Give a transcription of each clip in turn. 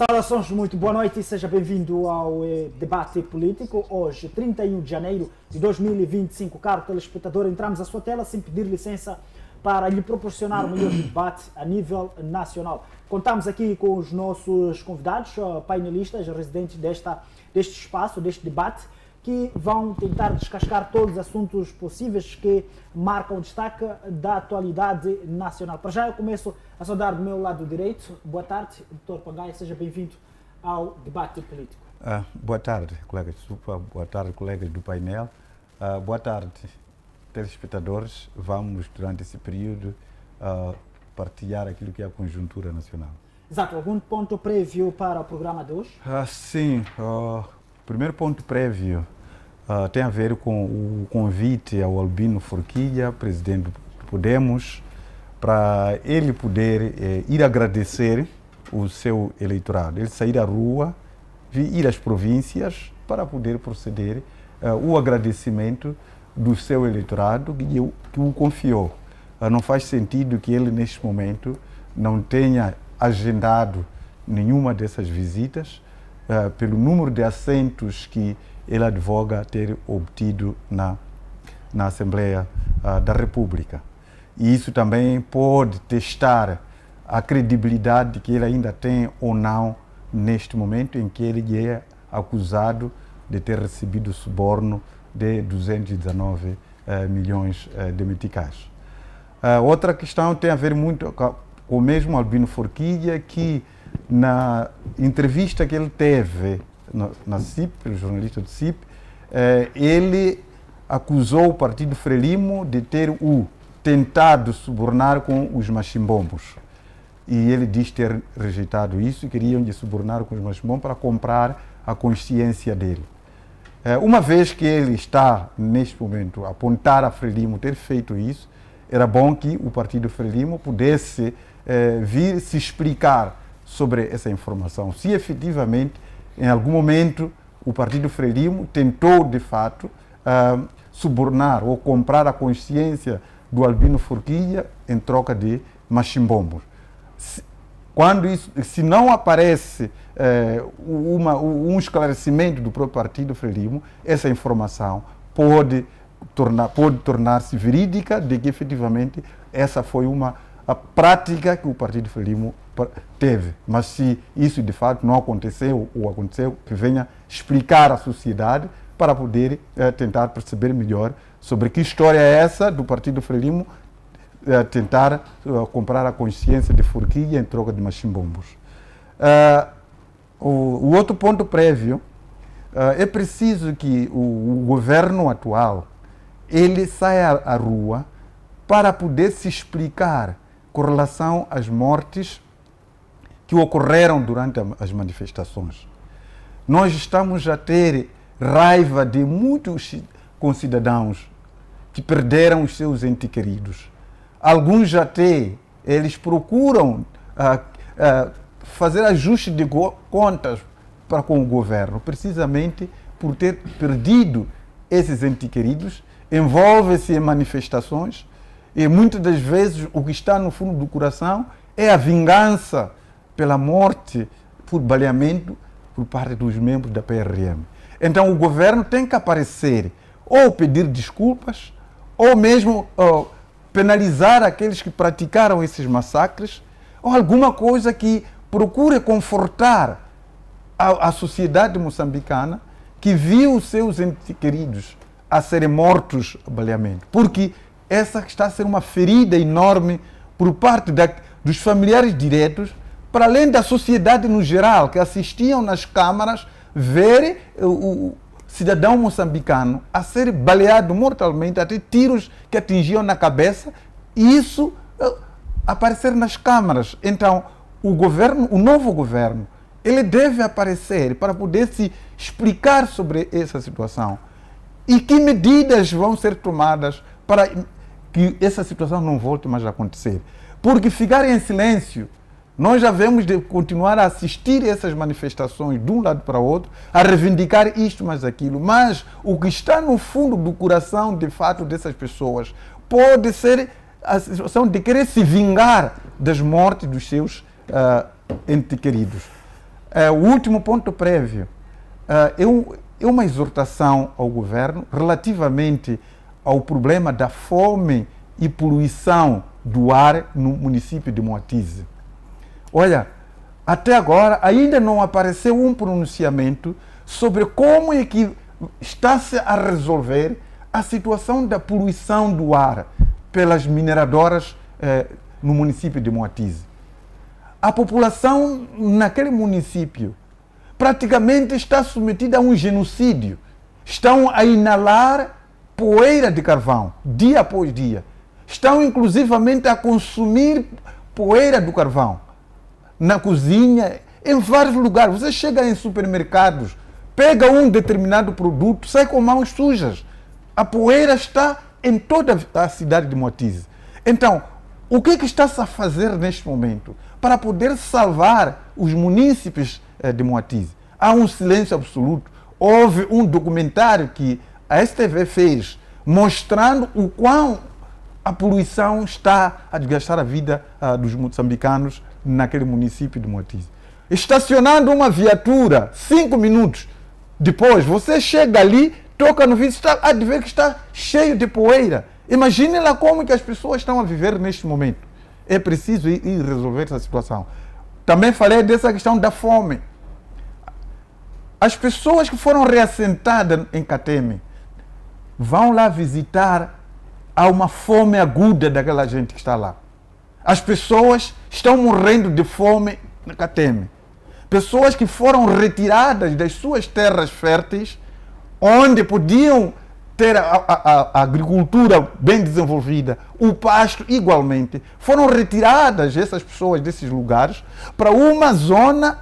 Saudações, muito boa noite e seja bem-vindo ao debate político. Hoje, 31 de janeiro de 2025, caro telespectador, entramos à sua tela sem pedir licença para lhe proporcionar o melhor debate a nível nacional. Contamos aqui com os nossos convidados, painelistas, residentes deste espaço, deste debate, que vão tentar descascar todos os assuntos possíveis que marcam o destaque da atualidade nacional. Para já eu começo a saudar do meu lado direito. Boa tarde, Dr. Pagaia, seja bem-vindo ao debate político. Boa tarde, colegas de Supa, boa tarde, colegas do painel. Boa tarde, telespectadores. Vamos, durante esse período, partilhar aquilo que é a conjuntura nacional. Exato. Algum ponto prévio para o programa de hoje? Sim. O primeiro ponto prévio tem a ver com o convite ao Albino Forquilha, presidente do Podemos, para ele poder ir agradecer o seu eleitorado. Ele sair à rua, ir às províncias para poder proceder o agradecimento do seu eleitorado que o confiou. Não faz sentido que ele, neste momento, não tenha agendado nenhuma dessas visitas, pelo número de assentos que ele advoga ter obtido na Assembleia da República. E isso também pode testar a credibilidade que ele ainda tem ou não neste momento em que ele é acusado de ter recebido suborno de 219 milhões de meticais. Outra questão tem a ver muito com o mesmo Albino Forquilha, que na entrevista que ele teve na CIP, pelo jornalista do CIP, ele acusou o Partido Frelimo de ter tentado subornar com os machimbombos. E ele diz ter rejeitado isso e queriam de subornar com os machimbombos para comprar a consciência dele. Uma vez que ele está, neste momento, a apontar a Frelimo ter feito isso, era bom que o Partido Frelimo pudesse vir se explicar sobre essa informação. Se efetivamente, em algum momento, o Partido Frelimo tentou, de fato, subornar ou comprar a consciência do Albino Forquilha em troca de machimbombos. Se não aparece um esclarecimento do próprio Partido Frelimo, essa informação pode tornar-se verídica de que efetivamente essa foi a prática que o Partido Frelimo teve. Mas se isso de fato não aconteceu ou aconteceu, que venha explicar à sociedade para poder tentar perceber melhor sobre que história é essa do Partido Frelimo tentar comprar a consciência de Forquilha em troca de machimbombos. O outro ponto prévio é preciso que o governo atual ele saia à rua para poder se explicar com relação às mortes que ocorreram durante as manifestações. Nós estamos a ter raiva de muitos concidadãos que perderam os seus entes queridos. Alguns até, eles procuram fazer ajuste de contas para com o governo, precisamente por ter perdido esses entes queridos, envolve-se em manifestações e muitas das vezes o que está no fundo do coração é a vingança pela morte, por baleamento, por parte dos membros da PRM. Então o governo tem que aparecer ou pedir desculpas ou mesmo penalizar aqueles que praticaram esses massacres ou alguma coisa que procure confortar a sociedade moçambicana que viu os seus entes queridos a serem mortos a baleamento. Porque essa está a ser uma ferida enorme por parte dos familiares diretos, para além da sociedade no geral, que assistiam nas câmaras ver o cidadão moçambicano a ser baleado mortalmente, até tiros que atingiam na cabeça, e isso aparecer nas câmaras. Então, o novo governo, ele deve aparecer para poder se explicar sobre essa situação. E que medidas vão ser tomadas para que essa situação não volte mais a acontecer. Porque ficar em silêncio, nós já vemos de continuar a assistir essas manifestações de um lado para o outro, a reivindicar isto mais aquilo, mas o que está no fundo do coração, de fato, dessas pessoas, pode ser a situação de querer se vingar das mortes dos seus entes queridos. O último ponto prévio é uma exortação ao governo relativamente ao problema da fome e poluição do ar no município de Moatize. Olha, até agora ainda não apareceu um pronunciamento sobre como é que está-se a resolver a situação da poluição do ar pelas mineradoras no município de Moatize. A população naquele município praticamente está submetida a um genocídio. Estão a inalar poeira de carvão, dia após dia. Estão inclusivamente a consumir poeira do carvão na cozinha, em vários lugares. Você chega em supermercados, pega um determinado produto, sai com mãos sujas. A poeira está em toda a cidade de Moatize. Então, o que está-se a fazer neste momento para poder salvar os munícipes de Moatize? Há um silêncio absoluto. Houve um documentário que a STV fez mostrando o quão a poluição está a desgastar a vida dos moçambicanos naquele município de Moatize. Estacionando uma viatura, 5 minutos depois, você chega ali, toca no vidro, há de ver que está cheio de poeira. Imagine lá como que as pessoas estão a viver neste momento. É preciso ir resolver essa situação. Também falei dessa questão da fome. As pessoas que foram reassentadas em Kateme vão lá visitar, há uma fome aguda daquela gente que está lá. As pessoas estão morrendo de fome na Kateme. Pessoas que foram retiradas das suas terras férteis, onde podiam ter a agricultura bem desenvolvida, o pasto igualmente, foram retiradas essas pessoas desses lugares para uma zona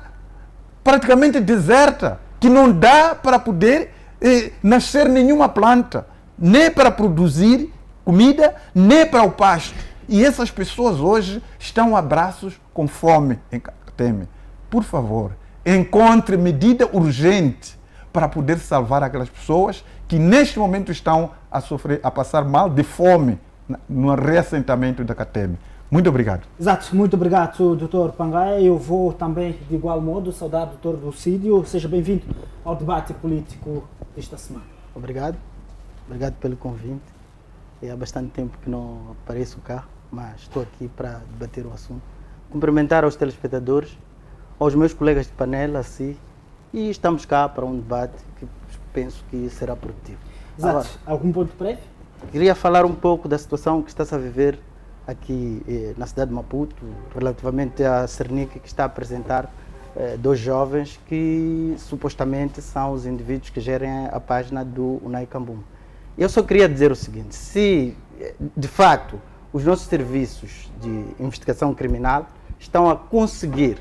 praticamente deserta, que não dá para poder nascer nenhuma planta, nem para produzir comida, nem para o pasto. E essas pessoas hoje estão a braços com fome em Kateme. Por favor, encontre medida urgente para poder salvar aquelas pessoas que neste momento estão a passar mal de fome no reassentamento da Kateme. Muito obrigado. Exato, muito obrigado, Dr. Pangaia. Eu vou também, de igual modo, saudar o Dr. Lucídio. Seja bem-vindo ao debate político desta semana. Obrigado pelo convite. Há bastante tempo que não apareço cá, mas estou aqui para debater o assunto. Cumprimentar aos telespectadores, aos meus colegas de panela, assim, e estamos cá para um debate que penso que será produtivo. Exato. Agora, algum ponto prévio? Queria falar um pouco da situação que está-se a viver aqui na cidade de Maputo, relativamente à Cernic, que está a apresentar dois jovens que supostamente são os indivíduos que gerem a página do Unai Kambum. Eu só queria dizer o seguinte: se de fato os nossos serviços de investigação criminal estão a conseguir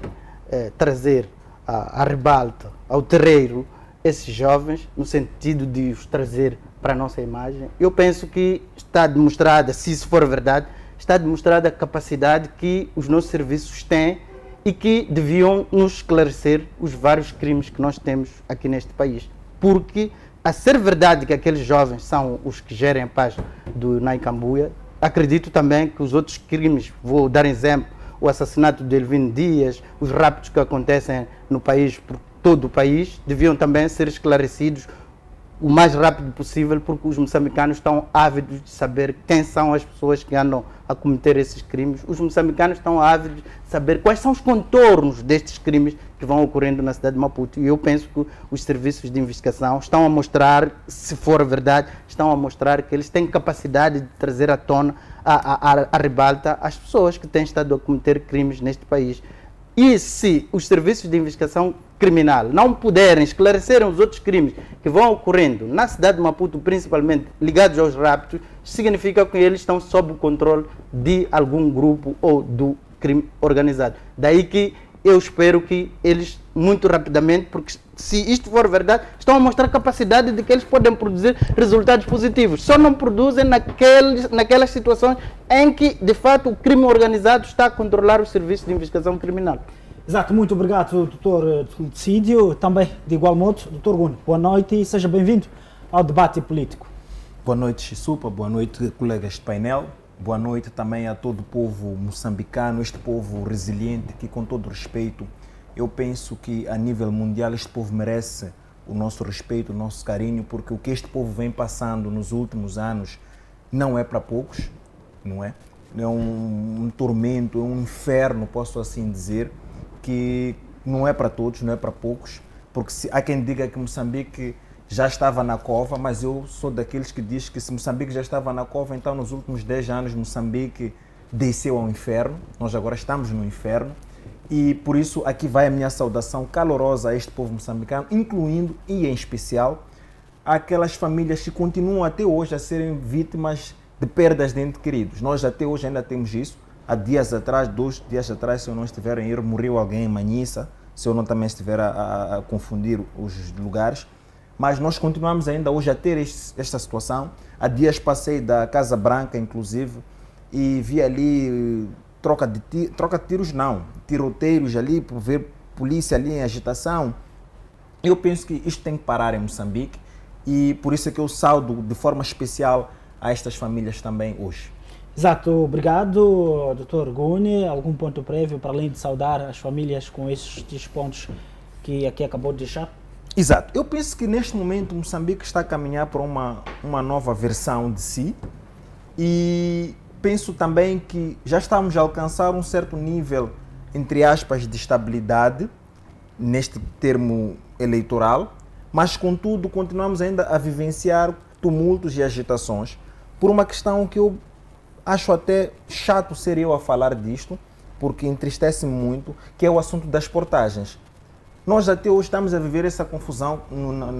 trazer à ribalta, ao terreiro, esses jovens, no sentido de os trazer para a nossa imagem, eu penso que está demonstrada, se isso for verdade, está demonstrada a capacidade que os nossos serviços têm e que deviam nos esclarecer os vários crimes que nós temos aqui neste país. Porque, a ser verdade que aqueles jovens são os que gerem a paz do Unai Kambuya, acredito também que os outros crimes, vou dar exemplo, o assassinato de Elvino Dias, os raptos que acontecem no país, por todo o país, deviam também ser esclarecidos o mais rápido possível, porque os moçambicanos estão ávidos de saber quem são as pessoas que andam a cometer esses crimes. Os moçambicanos estão ávidos de saber quais são os contornos destes crimes que vão ocorrendo na cidade de Maputo. E eu penso que os serviços de investigação estão a mostrar, se for verdade, estão a mostrar que eles têm capacidade de trazer à tona, à ribalta, as pessoas que têm estado a cometer crimes neste país. E se os serviços de investigação criminal não puderem esclarecer os outros crimes que vão ocorrendo na cidade de Maputo, principalmente ligados aos raptos, significa que eles estão sob o controle de algum grupo ou do crime organizado. Daí que eu espero que eles, muito rapidamente, porque se isto for verdade, estão a mostrar capacidade de que eles podem produzir resultados positivos. Só não produzem naquelas situações em que, de fato, o crime organizado está a controlar os serviços de investigação criminal. Exato, muito obrigado, Dr. Lucídio. Também, de igual modo, Dr. Guno, boa noite e seja bem-vindo ao debate político. Boa noite, Xisupa, boa noite, colegas de painel. Boa noite também a todo o povo moçambicano, este povo resiliente que, com todo respeito, eu penso que a nível mundial este povo merece o nosso respeito, o nosso carinho, porque o que este povo vem passando nos últimos anos não é para poucos, não é? É um tormento, é um inferno, posso assim dizer, que não é para todos, não é para poucos, porque há quem diga que Moçambique já estava na cova, mas eu sou daqueles que diz que se Moçambique já estava na cova, então nos últimos 10 anos Moçambique desceu ao inferno, nós agora estamos no inferno, e por isso aqui vai a minha saudação calorosa a este povo moçambicano, incluindo e em especial aquelas famílias que continuam até hoje a serem vítimas de perdas de entes queridos. Nós até hoje ainda temos isso. Há dias atrás, 2 dias atrás, se eu não estiver em erro, morreu alguém em Manhissa, se eu não também estiver a confundir os lugares. Mas nós continuamos ainda hoje a ter esta situação. Há dias passei da Casa Branca, inclusive, e vi ali troca de tiros, não, tiroteiros ali, por ver polícia ali em agitação. Eu penso que isto tem que parar em Moçambique e por isso é que eu saudo de forma especial a estas famílias também hoje. Exato, obrigado, Dr. Gune. Algum ponto prévio para além de saudar as famílias com estes pontos que aqui acabou de deixar? Exato. Eu penso que neste momento Moçambique está a caminhar para uma nova versão de si e penso também que já estamos a alcançar um certo nível, entre aspas, de estabilidade neste termo eleitoral, mas contudo continuamos ainda a vivenciar tumultos e agitações por uma questão que eu acho até chato ser eu a falar disto, porque entristece-me muito, que é o assunto das portagens. Nós até hoje estamos a viver essa confusão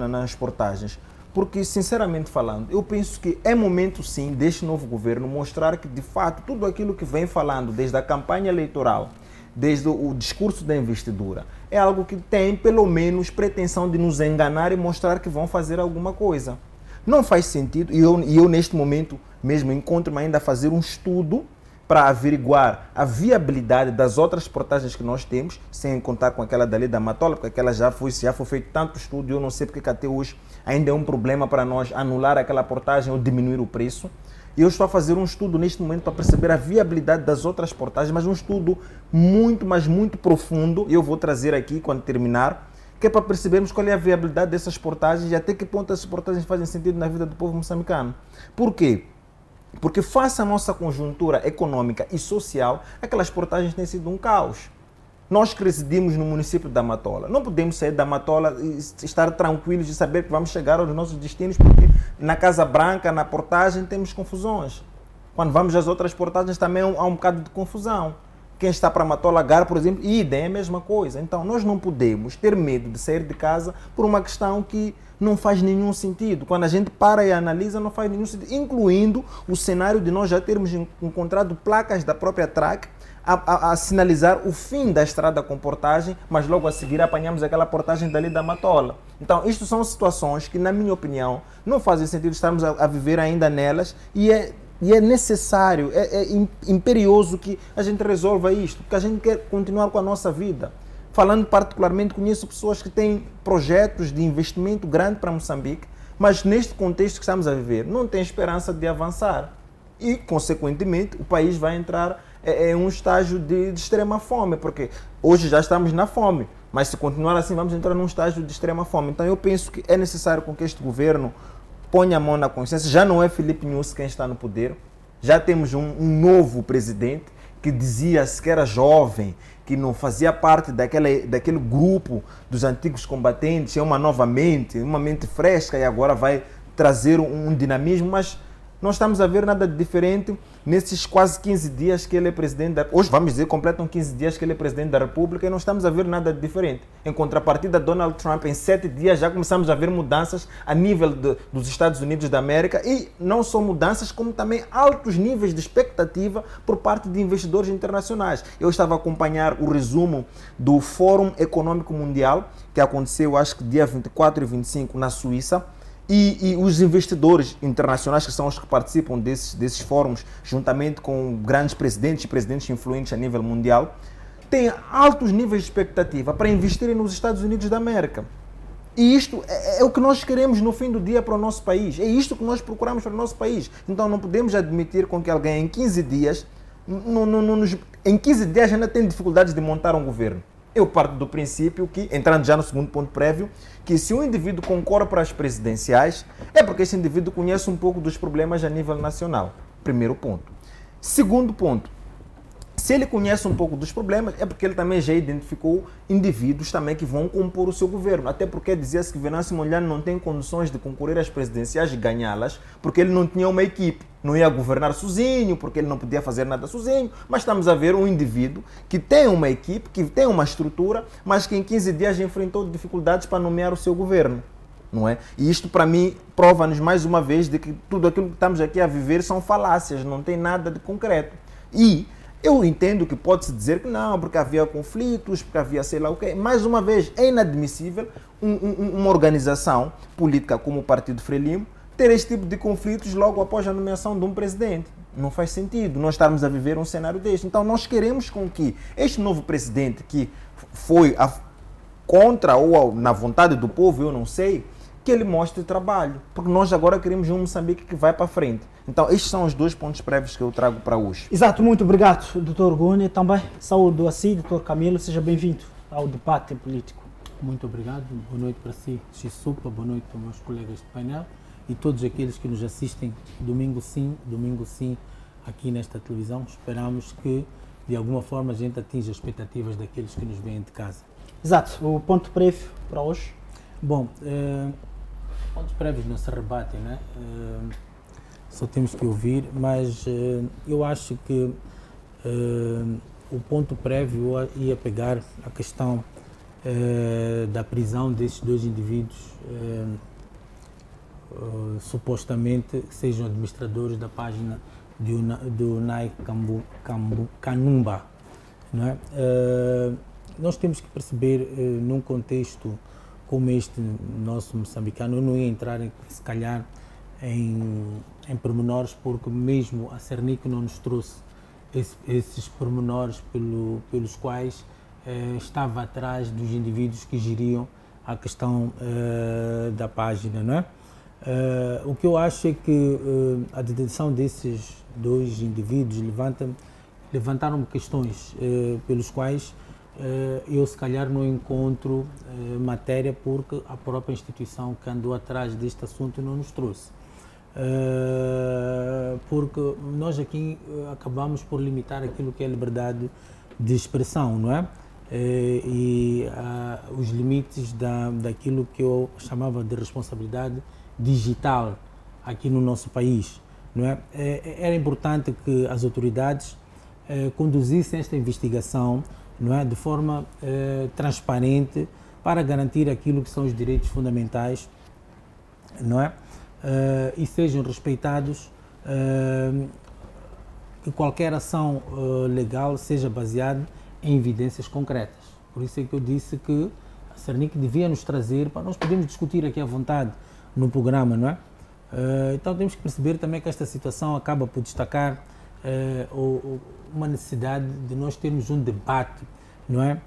nas portagens, porque, sinceramente falando, eu penso que é momento sim deste novo governo mostrar que, de fato, tudo aquilo que vem falando desde a campanha eleitoral, desde o discurso da investidura, é algo que tem, pelo menos, pretensão de nos enganar e mostrar que vão fazer alguma coisa. Não faz sentido, e eu neste momento mesmo encontro-me ainda a fazer um estudo para averiguar a viabilidade das outras portagens que nós temos, sem contar com aquela dali da Matola, porque aquela já foi feito tanto estudo, eu não sei porque que até hoje ainda é um problema para nós anular aquela portagem ou diminuir o preço. E eu estou a fazer um estudo neste momento para perceber a viabilidade das outras portagens, mas um estudo muito, mas muito profundo, e eu vou trazer aqui quando terminar, que é para percebermos qual é a viabilidade dessas portagens e até que ponto essas portagens fazem sentido na vida do povo moçambicano. Por quê? Porque face à nossa conjuntura econômica e social, aquelas portagens têm sido um caos. Nós que residimos no município da Matola, não podemos sair da Matola e estar tranquilos de saber que vamos chegar aos nossos destinos, porque na Casa Branca, na portagem, temos confusões. Quando vamos às outras portagens também há um bocado de confusão. Quem está para Matola Gar, por exemplo, idem, é a mesma coisa. Então, nós não podemos ter medo de sair de casa por uma questão que não faz nenhum sentido. Quando a gente para e analisa, não faz nenhum sentido. Incluindo o cenário de nós já termos encontrado placas da própria TRAC a sinalizar o fim da estrada com portagem, mas logo a seguir apanhamos aquela portagem dali da Matola. Então, isto são situações que, na minha opinião, não fazem sentido estarmos a viver ainda nelas e é necessário, é imperioso que a gente resolva isto, porque a gente quer continuar com a nossa vida. Falando particularmente, conheço pessoas que têm projetos de investimento grande para Moçambique, mas neste contexto que estamos a viver, não tem esperança de avançar. E, consequentemente, o país vai entrar em um estágio de extrema fome, porque hoje já estamos na fome, mas se continuar assim, vamos entrar num estágio de extrema fome. Então, eu penso que é necessário com que este governo ponha a mão na consciência. Já não é Filipe Nyusi quem está no poder, já temos um novo presidente que dizia-se que era jovem, que não fazia parte daquele grupo dos antigos combatentes, é uma nova mente, uma mente fresca e agora vai trazer um dinamismo, mas não estamos a ver nada de diferente nesses quase 15 dias que ele é presidente hoje vamos dizer, completam 15 dias que ele é presidente da República e não estamos a ver nada de diferente. Em contrapartida, Donald Trump, em 7 dias já começamos a ver mudanças a nível dos Estados Unidos da América e não só mudanças, como também altos níveis de expectativa por parte de investidores internacionais. Eu estava a acompanhar o resumo do Fórum Econômico Mundial, que aconteceu acho que dia 24 e 25 na Suíça, e os investidores internacionais, que são os que participam desses fóruns, juntamente com grandes presidentes e presidentes influentes a nível mundial, têm altos níveis de expectativa para investirem nos Estados Unidos da América. E isto é o que nós queremos no fim do dia para o nosso país. É isto que nós procuramos para o nosso país. Então não podemos admitir com que alguém em 15 dias, em 15 dias ainda tem dificuldades de montar um governo. Eu parto do princípio que, entrando já no segundo ponto prévio, que se um indivíduo concorre para as presidenciais, é porque esse indivíduo conhece um pouco dos problemas a nível nacional. Primeiro ponto. Segundo ponto, se ele conhece um pouco dos problemas, é porque ele também já identificou indivíduos também que vão compor o seu governo. Até porque dizia-se que Venâncio Mondlane não tem condições de concorrer às presidenciais e ganhá-las, porque ele não tinha uma equipe. Não ia governar sozinho, porque ele não podia fazer nada sozinho. Mas estamos a ver um indivíduo que tem uma equipe, que tem uma estrutura, mas que em 15 dias enfrentou dificuldades para nomear o seu governo. Não é? E isto, para mim, prova-nos mais uma vez de que tudo aquilo que estamos aqui a viver são falácias, não tem nada de concreto. E eu entendo que pode-se dizer que não, porque havia conflitos, porque havia sei lá o quê. Mais uma vez, é inadmissível uma organização política como o Partido Frelimo ter este tipo de conflitos logo após a nomeação de um presidente. Não faz sentido nós estarmos a viver um cenário deste. Então, nós queremos com que este novo presidente, que foi contra ou na vontade do povo, eu não sei, que ele mostre trabalho. Porque nós agora queremos um Moçambique que vai para frente. Então, estes são os 2 pontos prévios que eu trago para hoje. Exato, muito obrigado, Dr. Gune. Também saúde a si, Dr. Camilo. Seja bem-vindo ao debate político. Muito obrigado. Boa noite para si, Xisupa. Boa noite para os meus colegas de painel e todos aqueles que nos assistem domingo sim, aqui nesta televisão. Esperamos que, de alguma forma, a gente atinja as expectativas daqueles que nos veem de casa. Exato. O ponto prévio para hoje? Bom, pontos prévios não se rebatem, né? Só temos que ouvir, mas eu acho que o ponto prévio ia pegar a questão da prisão desses 2 indivíduos, supostamente sejam administradores da página do Nai Kanumba. Não é? Nós temos que perceber, num contexto como este nosso moçambicano, eu não ia entrar, se calhar, em pormenores, porque mesmo a Cernic não nos trouxe esses pormenores pelos quais estava atrás dos indivíduos que geriam a questão da página, não é? O que eu acho é que a detenção desses 2 indivíduos levantaram questões pelos quais eu se calhar não encontro matéria, porque a própria instituição que andou atrás deste assunto não nos trouxe. Porque nós aqui acabamos por limitar aquilo que é a liberdade de expressão, não é? Os limites daquilo que eu chamava de responsabilidade digital aqui no nosso país, não é? Era importante que as autoridades conduzissem esta investigação, não é, de forma transparente, para garantir aquilo que são os direitos fundamentais, não é? E sejam respeitados, que qualquer ação legal seja baseada em evidências concretas. Por isso é que eu disse que a Cernic devia nos trazer, para nós podermos discutir aqui à vontade no programa, não é? Então temos que perceber também que esta situação acaba por destacar uma necessidade de nós termos um debate, não é?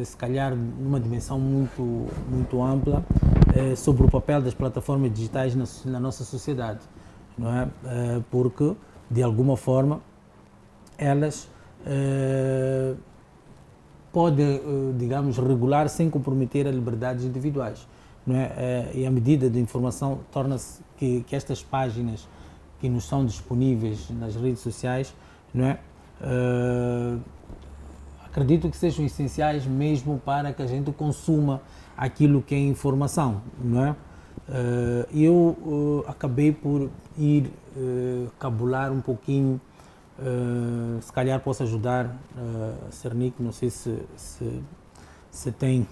Se calhar numa dimensão muito ampla, sobre o papel das plataformas digitais na nossa sociedade, não é? Porque, de alguma forma, elas podem, digamos, regular sem comprometer as liberdades individuais, não é? E a medida de informação torna-se que estas páginas que nos são disponíveis nas redes sociais, não é? Acredito que sejam essenciais mesmo para que a gente consuma aquilo que é informação, não é? Eu acabei por ir cabular um pouquinho, se calhar posso ajudar a Cernic, não sei se tem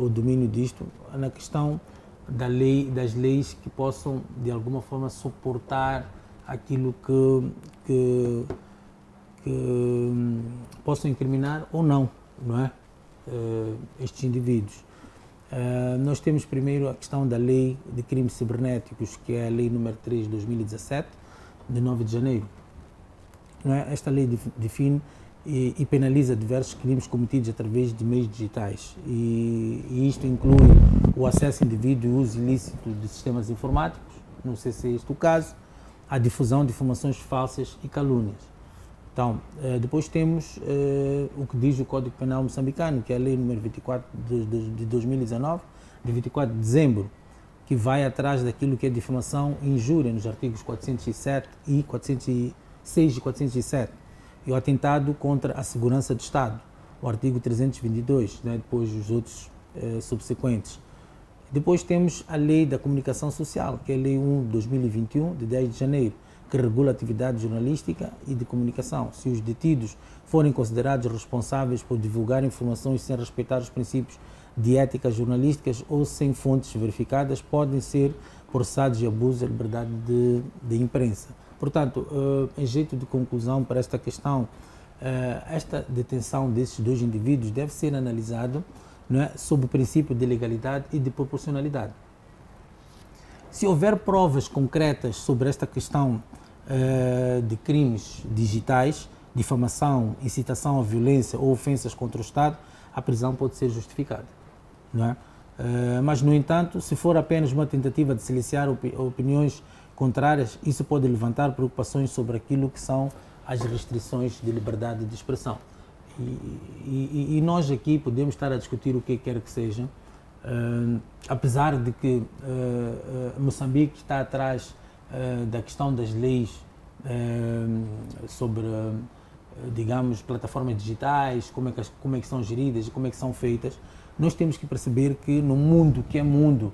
o domínio disto, na questão das leis que possam de alguma forma suportar aquilo que possam incriminar ou não, não é? Estes indivíduos. Nós temos primeiro a questão da lei de crimes cibernéticos, que é a lei número 3 de 2017, de 9 de janeiro. Não é? Esta lei define e penaliza diversos crimes cometidos através de meios digitais, e isto inclui o acesso indevido e uso ilícito de sistemas informáticos, não sei se é este o caso, a difusão de informações falsas e calúnias. Então, depois temos o que diz o Código Penal moçambicano, que é a Lei número 24 de 2019, de 24 de dezembro, que vai atrás daquilo que é difamação e injúria, nos artigos 407 e 406 e 407, e o atentado contra a segurança do Estado, o artigo 322, né, depois os outros subsequentes. Depois temos a Lei da Comunicação Social, que é a Lei 1 de 2021, de 10 de janeiro, que regula a atividade jornalística e de comunicação. Se os detidos forem considerados responsáveis por divulgar informações sem respeitar os princípios de ética jornalísticas ou sem fontes verificadas, podem ser processados de abuso da liberdade de imprensa. Portanto, em jeito de conclusão para esta questão, esta detenção desses dois indivíduos deve ser analisado, não é, sob o princípio de legalidade e de proporcionalidade. Se houver provas concretas sobre esta questão de crimes digitais, difamação, incitação à violência ou ofensas contra o Estado, a prisão pode ser justificada. Não é? Mas, no entanto, se for apenas uma tentativa de silenciar opiniões contrárias, isso pode levantar preocupações sobre aquilo que são as restrições de liberdade de expressão. E nós aqui podemos estar a discutir o que quer que seja, apesar de que Moçambique está atrás da questão das leis sobre, digamos, plataformas digitais, como é que são geridas e como é que são feitas. Nós temos que perceber que no mundo que é mundo,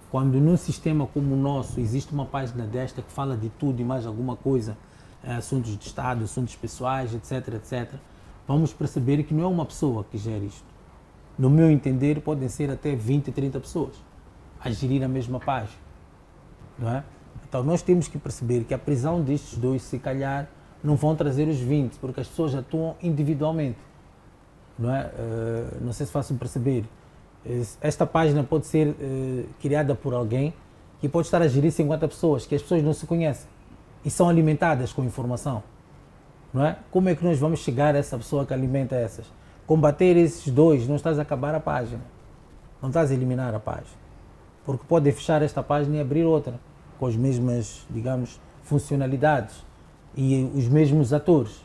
quando num sistema como o nosso existe uma página desta que fala de tudo e mais alguma coisa, assuntos de Estado, assuntos pessoais, etc, etc, vamos perceber que não é uma pessoa que gera isto. No meu entender, podem ser até 20, 30 pessoas a gerir a mesma página, não é? Então nós temos que perceber que a prisão destes dois, se calhar, não vão trazer os 20, porque as pessoas atuam individualmente, não é? Não sei se faço perceber. Esta página pode ser criada por alguém que pode estar a gerir 50 pessoas, que as pessoas não se conhecem e são alimentadas com informação, não é? Como é que nós vamos chegar a essa pessoa que alimenta essas? Combater esses dois, não estás a acabar a página, não estás a eliminar a página, porque pode fechar esta página e abrir outra, com as mesmas, digamos, funcionalidades e os mesmos atores.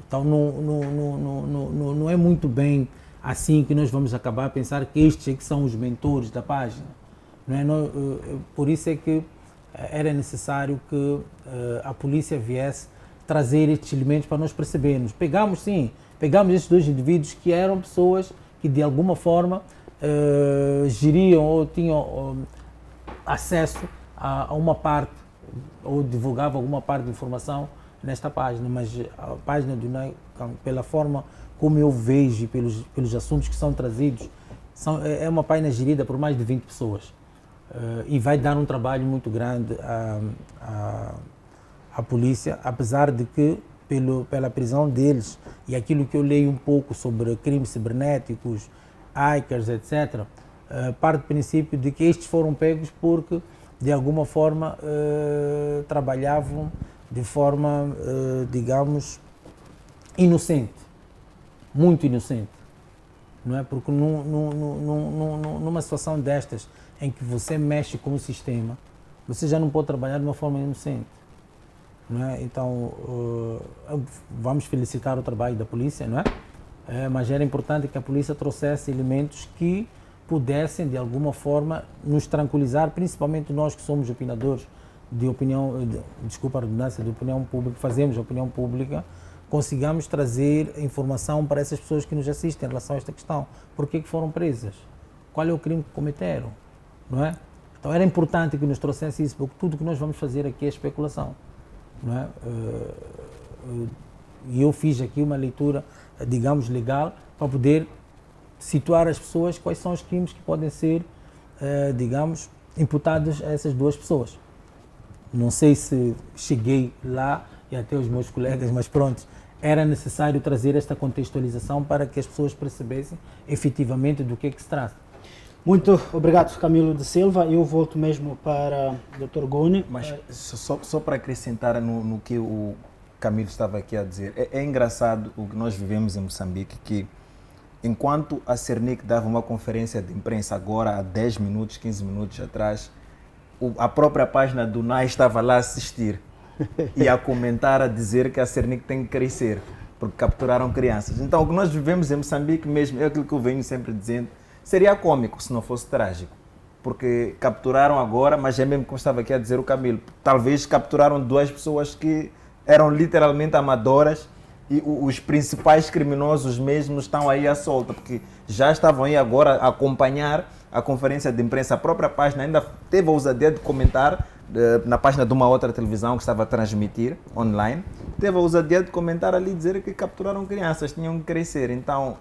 Então não é muito bem assim que nós vamos acabar a pensar que estes é que são os mentores da página. Não é? Por isso é que era necessário que a polícia viesse trazer estes elementos para nós percebermos. Pegamos estes dois indivíduos que eram pessoas que de alguma forma geriam ou tinham acesso a uma parte ou divulgavam alguma parte de informação nesta página, mas a página do UNAI, pela forma como eu vejo e pelos assuntos que são trazidos, é uma página gerida por mais de 20 pessoas e vai dar um trabalho muito grande à polícia, apesar de que pela prisão deles e aquilo que eu leio um pouco sobre crimes cibernéticos, hackers, etc., parte do princípio de que estes foram pegos porque de alguma forma trabalhavam de forma, digamos, inocente, muito inocente, não é? Porque numa situação destas, em que você mexe com o sistema, você já não pode trabalhar de uma forma inocente, não é? Então, vamos felicitar o trabalho da polícia, não é? Mas era importante que a polícia trouxesse elementos que pudessem, de alguma forma, nos tranquilizar, principalmente nós que somos opinadores de opinião, desculpa a redundância, de opinião pública, fazemos opinião pública, consigamos trazer informação para essas pessoas que nos assistem em relação a esta questão. Por que foram presas? Qual é o crime que cometeram? Não é? Então era importante que nos trouxesse isso, porque tudo o que nós vamos fazer aqui é especulação. Não é? E eu fiz aqui uma leitura, digamos, legal, para poder situar as pessoas quais são os crimes que podem ser, digamos, imputados a essas duas pessoas. Não sei se cheguei lá e até os meus colegas, mas pronto, era necessário trazer esta contextualização para que as pessoas percebessem efetivamente do que se trata. Muito obrigado, Camilo de Silva. Eu volto mesmo para o Dr. Goni. Mas só para acrescentar no que o Camilo estava aqui a dizer, é engraçado o que nós vivemos em Moçambique, que enquanto a Cernic dava uma conferência de imprensa agora há 10 minutos, 15 minutos atrás, a própria página do NAI estava lá a assistir. e a comentar, a dizer que a Cernic tem que crescer, porque capturaram crianças. Então, o que nós vivemos em Moçambique mesmo, é aquilo que eu venho sempre dizendo, seria cômico se não fosse trágico. Porque capturaram agora, mas é mesmo como estava aqui a dizer o Camilo, talvez capturaram 2 pessoas que eram literalmente amadoras e os principais criminosos mesmo estão aí à solta, porque já estavam aí agora a acompanhar a conferência de imprensa. A própria página ainda teve a ousadia de comentar na página de uma outra televisão que estava a transmitir online, teve a ousadia de comentar ali, dizer que capturaram crianças, tinham que crescer. Então,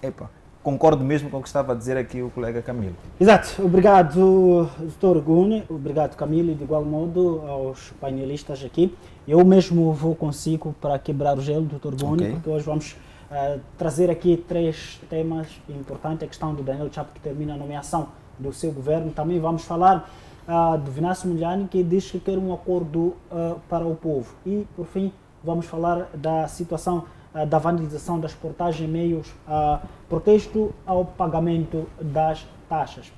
concordo mesmo com o que estava a dizer aqui o colega Camilo. Exato. Obrigado, Dr. Gune. Obrigado, Camilo. E de igual modo aos painelistas aqui. Eu mesmo vou consigo para quebrar o gelo, Dr. Gune, porque hoje vamos trazer aqui 3 temas importantes. A questão do Daniel Chapo, que termina a nomeação do seu governo. Também vamos falar do Venâncio Mondlane, que diz que quer um acordo para o povo. E, por fim, vamos falar da situação da vandalização das portagens em meios a protesto ao pagamento das taxas.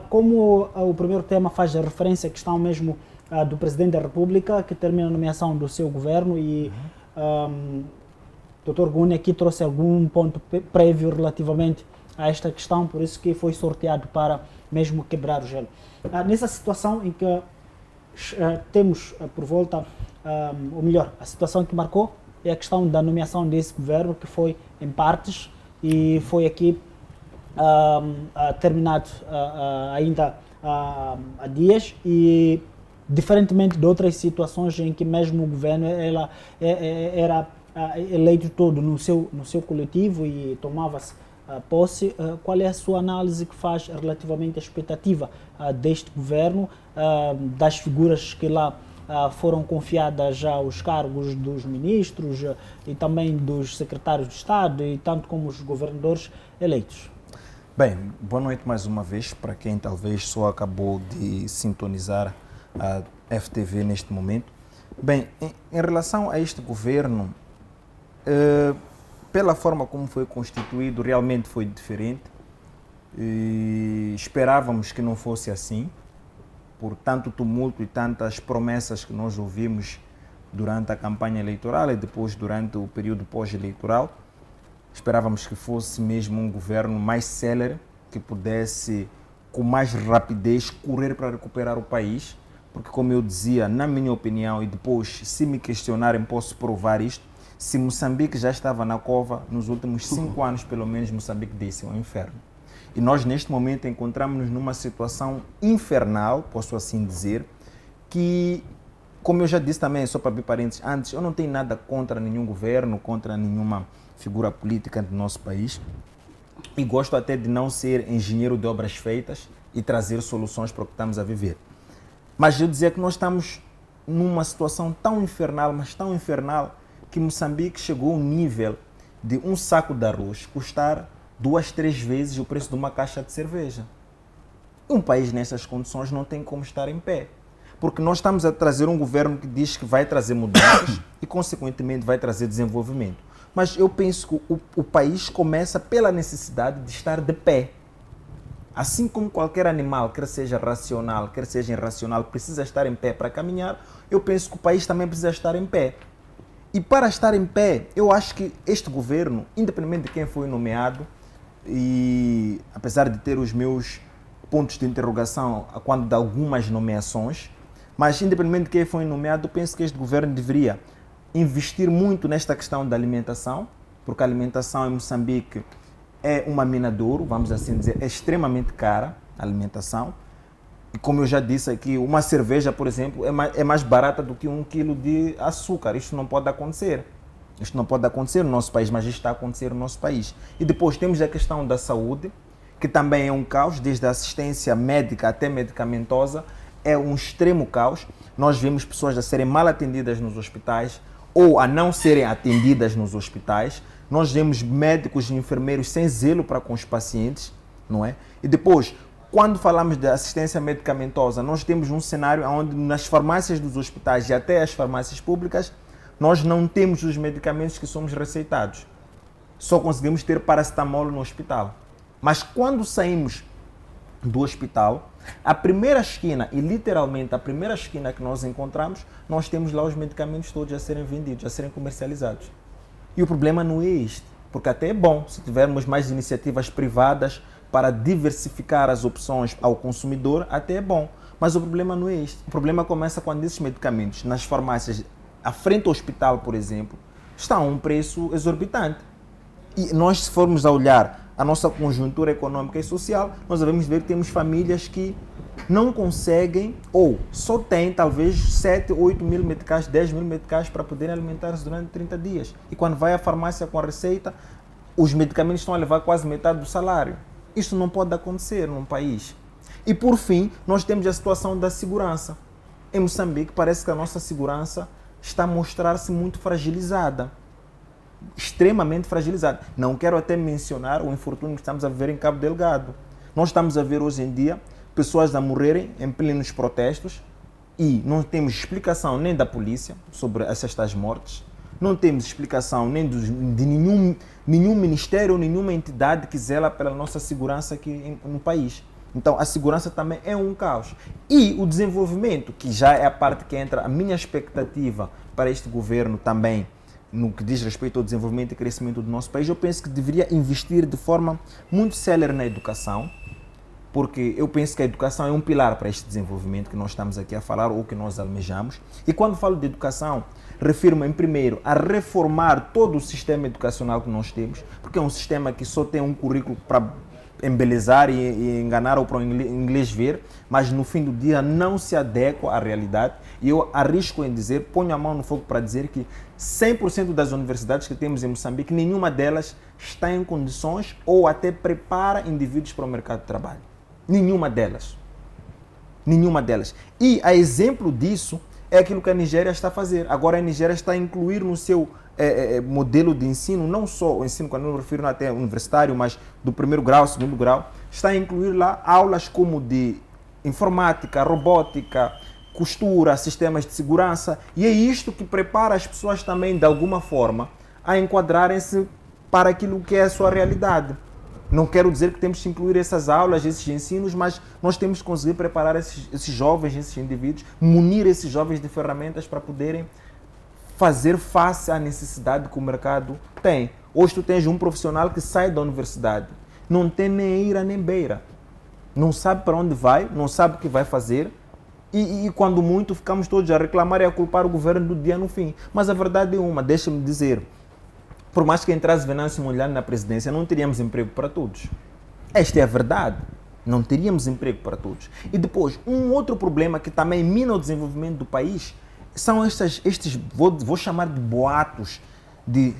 Como o primeiro tema faz referência à questão mesmo do Presidente da República, que termina a nomeação do seu governo, e Dr. Gune aqui trouxe algum ponto prévio relativamente a esta questão, por isso que foi sorteado para mesmo quebrar o gelo. Nessa situação em que temos por volta, ou melhor, a situação que marcou é a questão da nomeação desse governo, que foi em partes e foi aqui terminado ainda há dias, e diferentemente de outras situações em que mesmo o governo era eleito todo no seu coletivo e tomava-se posse. Qual é a sua análise que faz relativamente à expectativa deste governo, das figuras que lá foram confiadas já os cargos dos ministros e também dos secretários de Estado, e tanto como os governadores eleitos? Bem, boa noite mais uma vez para quem talvez só acabou de sintonizar a FTV neste momento. Bem, em relação a este governo, pela forma como foi constituído, realmente foi diferente. Esperávamos que não fosse assim, por tanto tumulto e tantas promessas que nós ouvimos durante a campanha eleitoral e depois durante o período pós-eleitoral. Esperávamos que fosse mesmo um governo mais célere, que pudesse, com mais rapidez, correr para recuperar o país, porque, como eu dizia, na minha opinião, e depois, se me questionarem, posso provar isto, se Moçambique já estava na cova, nos últimos 5 anos, pelo menos, Moçambique desceu ao inferno. E nós, neste momento, encontramos-nos numa situação infernal, posso assim dizer, que, como eu já disse também, só para abrir parênteses, antes, eu não tenho nada contra nenhum governo, contra nenhuma figura política do nosso país, e gosto até de não ser engenheiro de obras feitas e trazer soluções para o que estamos a viver. Mas eu dizia que nós estamos numa situação tão infernal, mas tão infernal, que Moçambique chegou a um nível de um saco de arroz custar 2, 3 vezes o preço de uma caixa de cerveja. Um país nessas condições não tem como estar em pé, porque nós estamos a trazer um governo que diz que vai trazer mudanças e, consequentemente, vai trazer desenvolvimento. Mas eu penso que o país começa pela necessidade de estar de pé. Assim como qualquer animal, quer seja racional, quer seja irracional, precisa estar em pé para caminhar, eu penso que o país também precisa estar em pé. E para estar em pé, eu acho que este governo, independente de quem foi nomeado, e apesar de ter os meus pontos de interrogação a quando de algumas nomeações, mas independente de quem foi nomeado, eu penso que este governo deveria investir muito nesta questão da alimentação, porque a alimentação em Moçambique é uma mina de ouro, vamos assim dizer, é extremamente cara a alimentação. E como eu já disse aqui, uma cerveja, por exemplo, é mais barata do que 1 quilo de açúcar. Isto não pode acontecer. Isto não pode acontecer no nosso país, mas isto está a acontecer no nosso país. E depois temos a questão da saúde, que também é um caos, desde a assistência médica até medicamentosa, é um extremo caos. Nós vemos pessoas a serem mal atendidas nos hospitais ou a não serem atendidas nos hospitais. Nós vemos médicos e enfermeiros sem zelo para com os pacientes, não é? E depois, quando falamos de assistência medicamentosa, nós temos um cenário onde nas farmácias dos hospitais e até as farmácias públicas, nós não temos os medicamentos que somos receitados. Só conseguimos ter paracetamol no hospital. Mas quando saímos do hospital, A primeira esquina, e literalmente a primeira esquina que nós encontramos, nós temos lá os medicamentos todos a serem vendidos, a serem comercializados. E o problema não é este, porque até é bom se tivermos mais iniciativas privadas para diversificar as opções ao consumidor, até é bom. Mas o problema não é este. O problema começa quando esses medicamentos, nas farmácias, à frente do hospital, por exemplo, estão a um preço exorbitante. E nós, se formos a olhar a nossa conjuntura econômica e social, nós devemos ver que temos famílias que não conseguem ou só têm talvez 7, 8 mil meticais, 10 mil meticais para poderem alimentar-se durante 30 dias. E quando vai à farmácia com a receita, os medicamentos estão a levar quase metade do salário. Isso não pode acontecer num país. E por fim, nós temos a situação da segurança. Em Moçambique, parece que a nossa segurança está a mostrar-se muito fragilizada. Extremamente fragilizada. Não quero até mencionar o infortúnio que estamos a viver em Cabo Delgado. Nós estamos a ver hoje em dia pessoas a morrerem em plenos protestos e não temos explicação nem da polícia sobre essas mortes, não temos explicação nem de nenhum ministério ou nenhuma entidade que zela pela nossa segurança aqui no país. Então, a segurança também é um caos. E o desenvolvimento, que já é a parte que entra a minha expectativa para este governo também, no que diz respeito ao desenvolvimento e crescimento do nosso país, eu penso que deveria investir de forma muito célere na educação, porque eu penso que a educação é um pilar para este desenvolvimento que nós estamos aqui a falar ou que nós almejamos. E quando falo de educação, refiro-me, em primeiro, a reformar todo o sistema educacional que nós temos, porque é um sistema que só tem um currículo para embelezar e enganar ou para o inglês ver, mas no fim do dia não se adequa à realidade. E eu arrisco em dizer, ponho a mão no fogo para dizer que 100% das universidades que temos em Moçambique, nenhuma delas está em condições ou até prepara indivíduos para o mercado de trabalho. Nenhuma delas. Nenhuma delas. E a exemplo disso é aquilo que a Nigéria está a fazer. Agora a Nigéria está a incluir no seu modelo de ensino, não só o ensino, quando eu me refiro até universitário, mas do primeiro grau, segundo grau, está a incluir lá aulas como de informática, robótica, costura, sistemas de segurança, e é isto que prepara as pessoas também, de alguma forma, a enquadrarem-se para aquilo que é a sua realidade. Não quero dizer que temos que incluir essas aulas, esses ensinos, mas nós temos que conseguir preparar esses jovens, esses indivíduos, munir esses jovens de ferramentas para poderem fazer face à necessidade que o mercado tem. Hoje tu tens um profissional que sai da universidade, não tem nem ira nem beira, não sabe para onde vai, não sabe o que vai fazer, e quando muito ficamos todos a reclamar e a culpar o governo do dia no fim. Mas a verdade é uma, deixa-me dizer, por mais que entrasse Venâncio Mondlane na presidência, não teríamos emprego para todos. Esta é a verdade. Não teríamos emprego para todos. E depois, um outro problema que também mina o desenvolvimento do país são estes vou chamar de boatos, de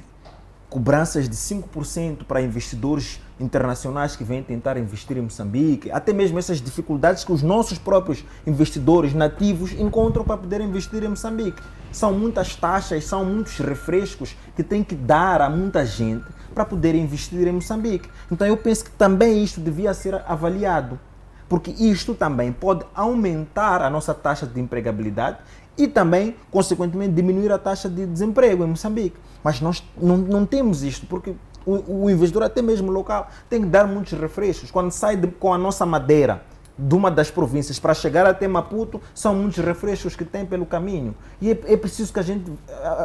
cobranças de 5% para investidores internacionais que vêm tentar investir em Moçambique, até mesmo essas dificuldades que os nossos próprios investidores nativos encontram para poder investir em Moçambique. São muitas taxas, são muitos refrescos que tem que dar a muita gente para poder investir em Moçambique. Então eu penso que também isto devia ser avaliado, porque isto também pode aumentar a nossa taxa de empregabilidade e também, consequentemente, diminuir a taxa de desemprego em Moçambique. Mas nós não temos isto, porque o investidor, até mesmo local, tem que dar muitos refrescos. Quando sai com a nossa madeira de uma das províncias para chegar até Maputo, são muitos refrescos que tem pelo caminho. E é preciso que a gente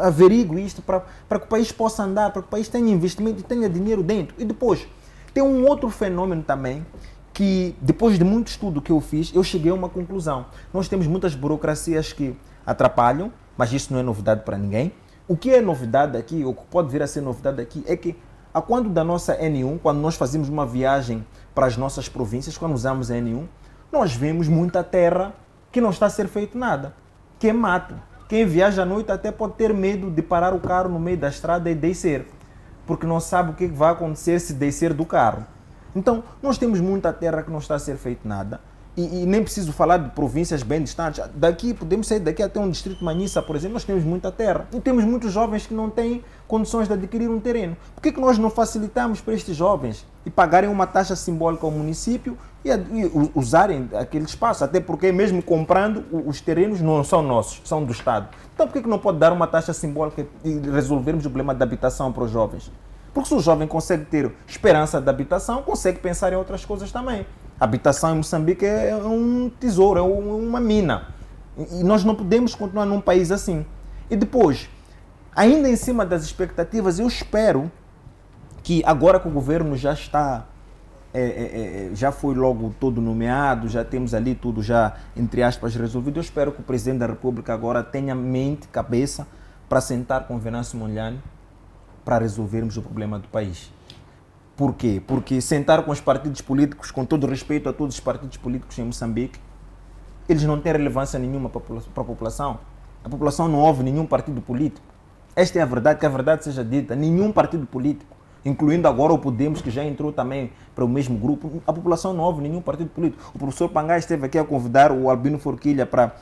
averigue isto para que o país possa andar, para que o país tenha investimento e tenha dinheiro dentro. E depois, tem um outro fenômeno também, que depois de muito estudo que eu fiz, eu cheguei a uma conclusão. Nós temos muitas burocracias que atrapalham, mas isso não é novidade para ninguém. O que é novidade aqui, ou que pode vir a ser novidade aqui, é que a quando da nossa N1, quando nós fazemos uma viagem para as nossas províncias, quando usamos a N1, nós vemos muita terra que não está a ser feito nada, que é mato. Quem viaja à noite até pode ter medo de parar o carro no meio da estrada e descer, porque não sabe o que vai acontecer se descer do carro. Então, nós temos muita terra que não está a ser feito nada. E nem preciso falar de províncias bem distantes. Daqui, podemos sair daqui até um distrito Manissa, por exemplo, nós temos muita terra. E temos muitos jovens que não têm condições de adquirir um terreno. Por que nós não facilitamos para estes jovens e pagarem uma taxa simbólica ao município e usarem aquele espaço? Até porque mesmo comprando, os terrenos não são nossos, são do Estado. Então por que não pode dar uma taxa simbólica e resolvermos o problema da habitação para os jovens? Porque se o jovem consegue ter esperança de habitação, consegue pensar em outras coisas também. A habitação em Moçambique é um tesouro, é uma mina. E nós não podemos continuar num país assim. E depois, ainda em cima das expectativas, eu espero que agora que o governo já está, já foi logo todo nomeado, já temos ali tudo já, entre aspas, resolvido, eu espero que o Presidente da República agora tenha mente, cabeça, para sentar com o Venâncio Mondlane para resolvermos o problema do país. Por quê? Porque sentar com os partidos políticos, com todo respeito a todos os partidos políticos em Moçambique, eles não têm relevância nenhuma para a população. A população não ouve nenhum partido político. Esta é a verdade, que a verdade seja dita. Nenhum partido político, incluindo agora o Podemos, que já entrou também para o mesmo grupo, a população não ouve nenhum partido político. O professor Pangai esteve aqui a convidar o Albino Forquilha para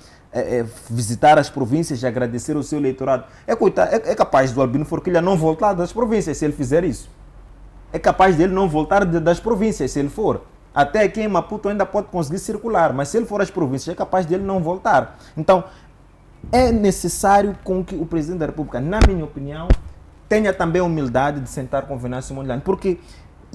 visitar as províncias e agradecer o seu eleitorado. É capaz do Albino Forquilha não voltar das províncias se ele fizer isso. É capaz dele não voltar das províncias se ele for. Até aqui em Maputo ainda pode conseguir circular, mas se ele for às províncias é capaz dele não voltar. Então, é necessário com que o Presidente da República, na minha opinião, tenha também a humildade de sentar com o Venâncio Mondlane, porque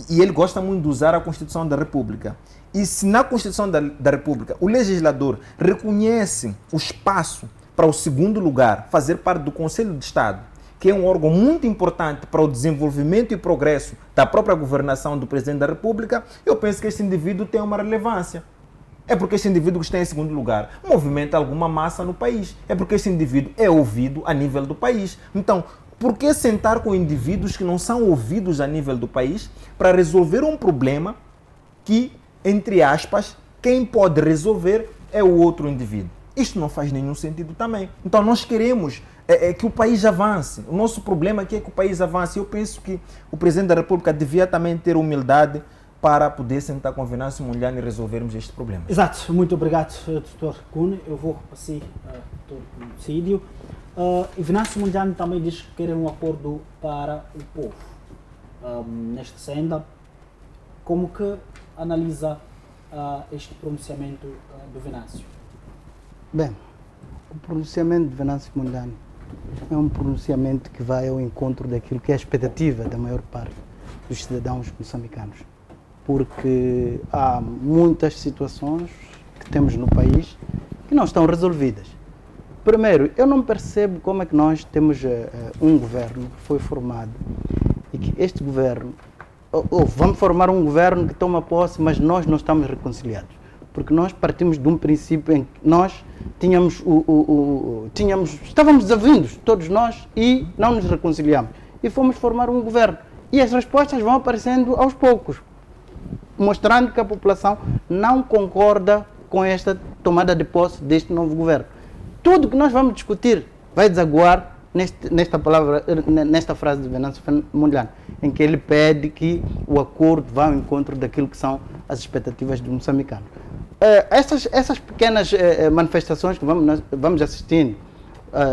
ele gosta muito de usar a Constituição da República. E se na Constituição da República o legislador reconhece o espaço para o segundo lugar, fazer parte do Conselho de Estado, que é um órgão muito importante para o desenvolvimento e progresso da própria governação do Presidente da República, eu penso que esse indivíduo tem uma relevância. É porque esse indivíduo que está em segundo lugar movimenta alguma massa no país. É porque esse indivíduo é ouvido a nível do país. Então, por que sentar com indivíduos que não são ouvidos a nível do país para resolver um problema que, entre aspas, quem pode resolver é o outro indivíduo? Isto não faz nenhum sentido também. Então, nós queremos que o país avance. O nosso problema aqui é que o país avance. Eu penso que o Presidente da República devia também ter humildade para poder sentar com o Venâncio Mondlane e resolvermos este problema. Exato. Muito obrigado, Dr. Kuhn. Eu vou passar Dr. Cídio. E Venâncio Mondlane também diz que quer um acordo para o povo. Nesta senda, como que analisa este pronunciamento do Venâncio? Bem, o pronunciamento de Venâncio Mondlane é um pronunciamento que vai ao encontro daquilo que é a expectativa da maior parte dos cidadãos moçambicanos. Porque há muitas situações que temos no país que não estão resolvidas. Primeiro, eu não percebo como é que nós temos um governo que foi formado e que este governo, vamos formar um governo que toma posse, mas nós não estamos reconciliados. Porque nós partimos de um princípio em que nós estávamos desavindos, todos nós, e não nos reconciliamos. E fomos formar um governo. E as respostas vão aparecendo aos poucos, mostrando que a população não concorda com esta tomada de posse deste novo governo. Tudo que nós vamos discutir vai desaguar nesta frase de Venâncio Mondlane, em que ele pede que o acordo vá ao encontro daquilo que são as expectativas do moçambicano. Essas pequenas manifestações que vamos assistindo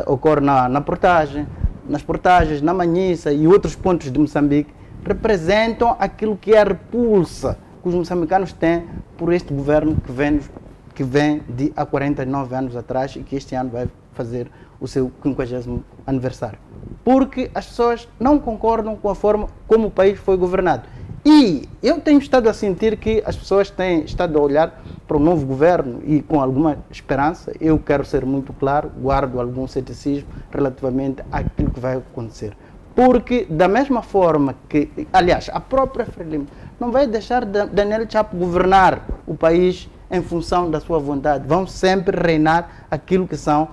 ocorrem nas portagens, na Manhissa e outros pontos de Moçambique, representam aquilo que é a repulsa que os moçambicanos têm por este governo que vem de há 49 anos atrás e que este ano vai fazer o seu 50º aniversário. Porque as pessoas não concordam com a forma como o país foi governado. E eu tenho estado a sentir que as pessoas têm estado a olhar para o novo governo e com alguma esperança. Eu quero ser muito claro, guardo algum ceticismo relativamente àquilo que vai acontecer. Porque da mesma forma que, aliás, a própria Frelimo não vai deixar Daniel Chapo governar o país em função da sua vontade. Vão sempre reinar aquilo que são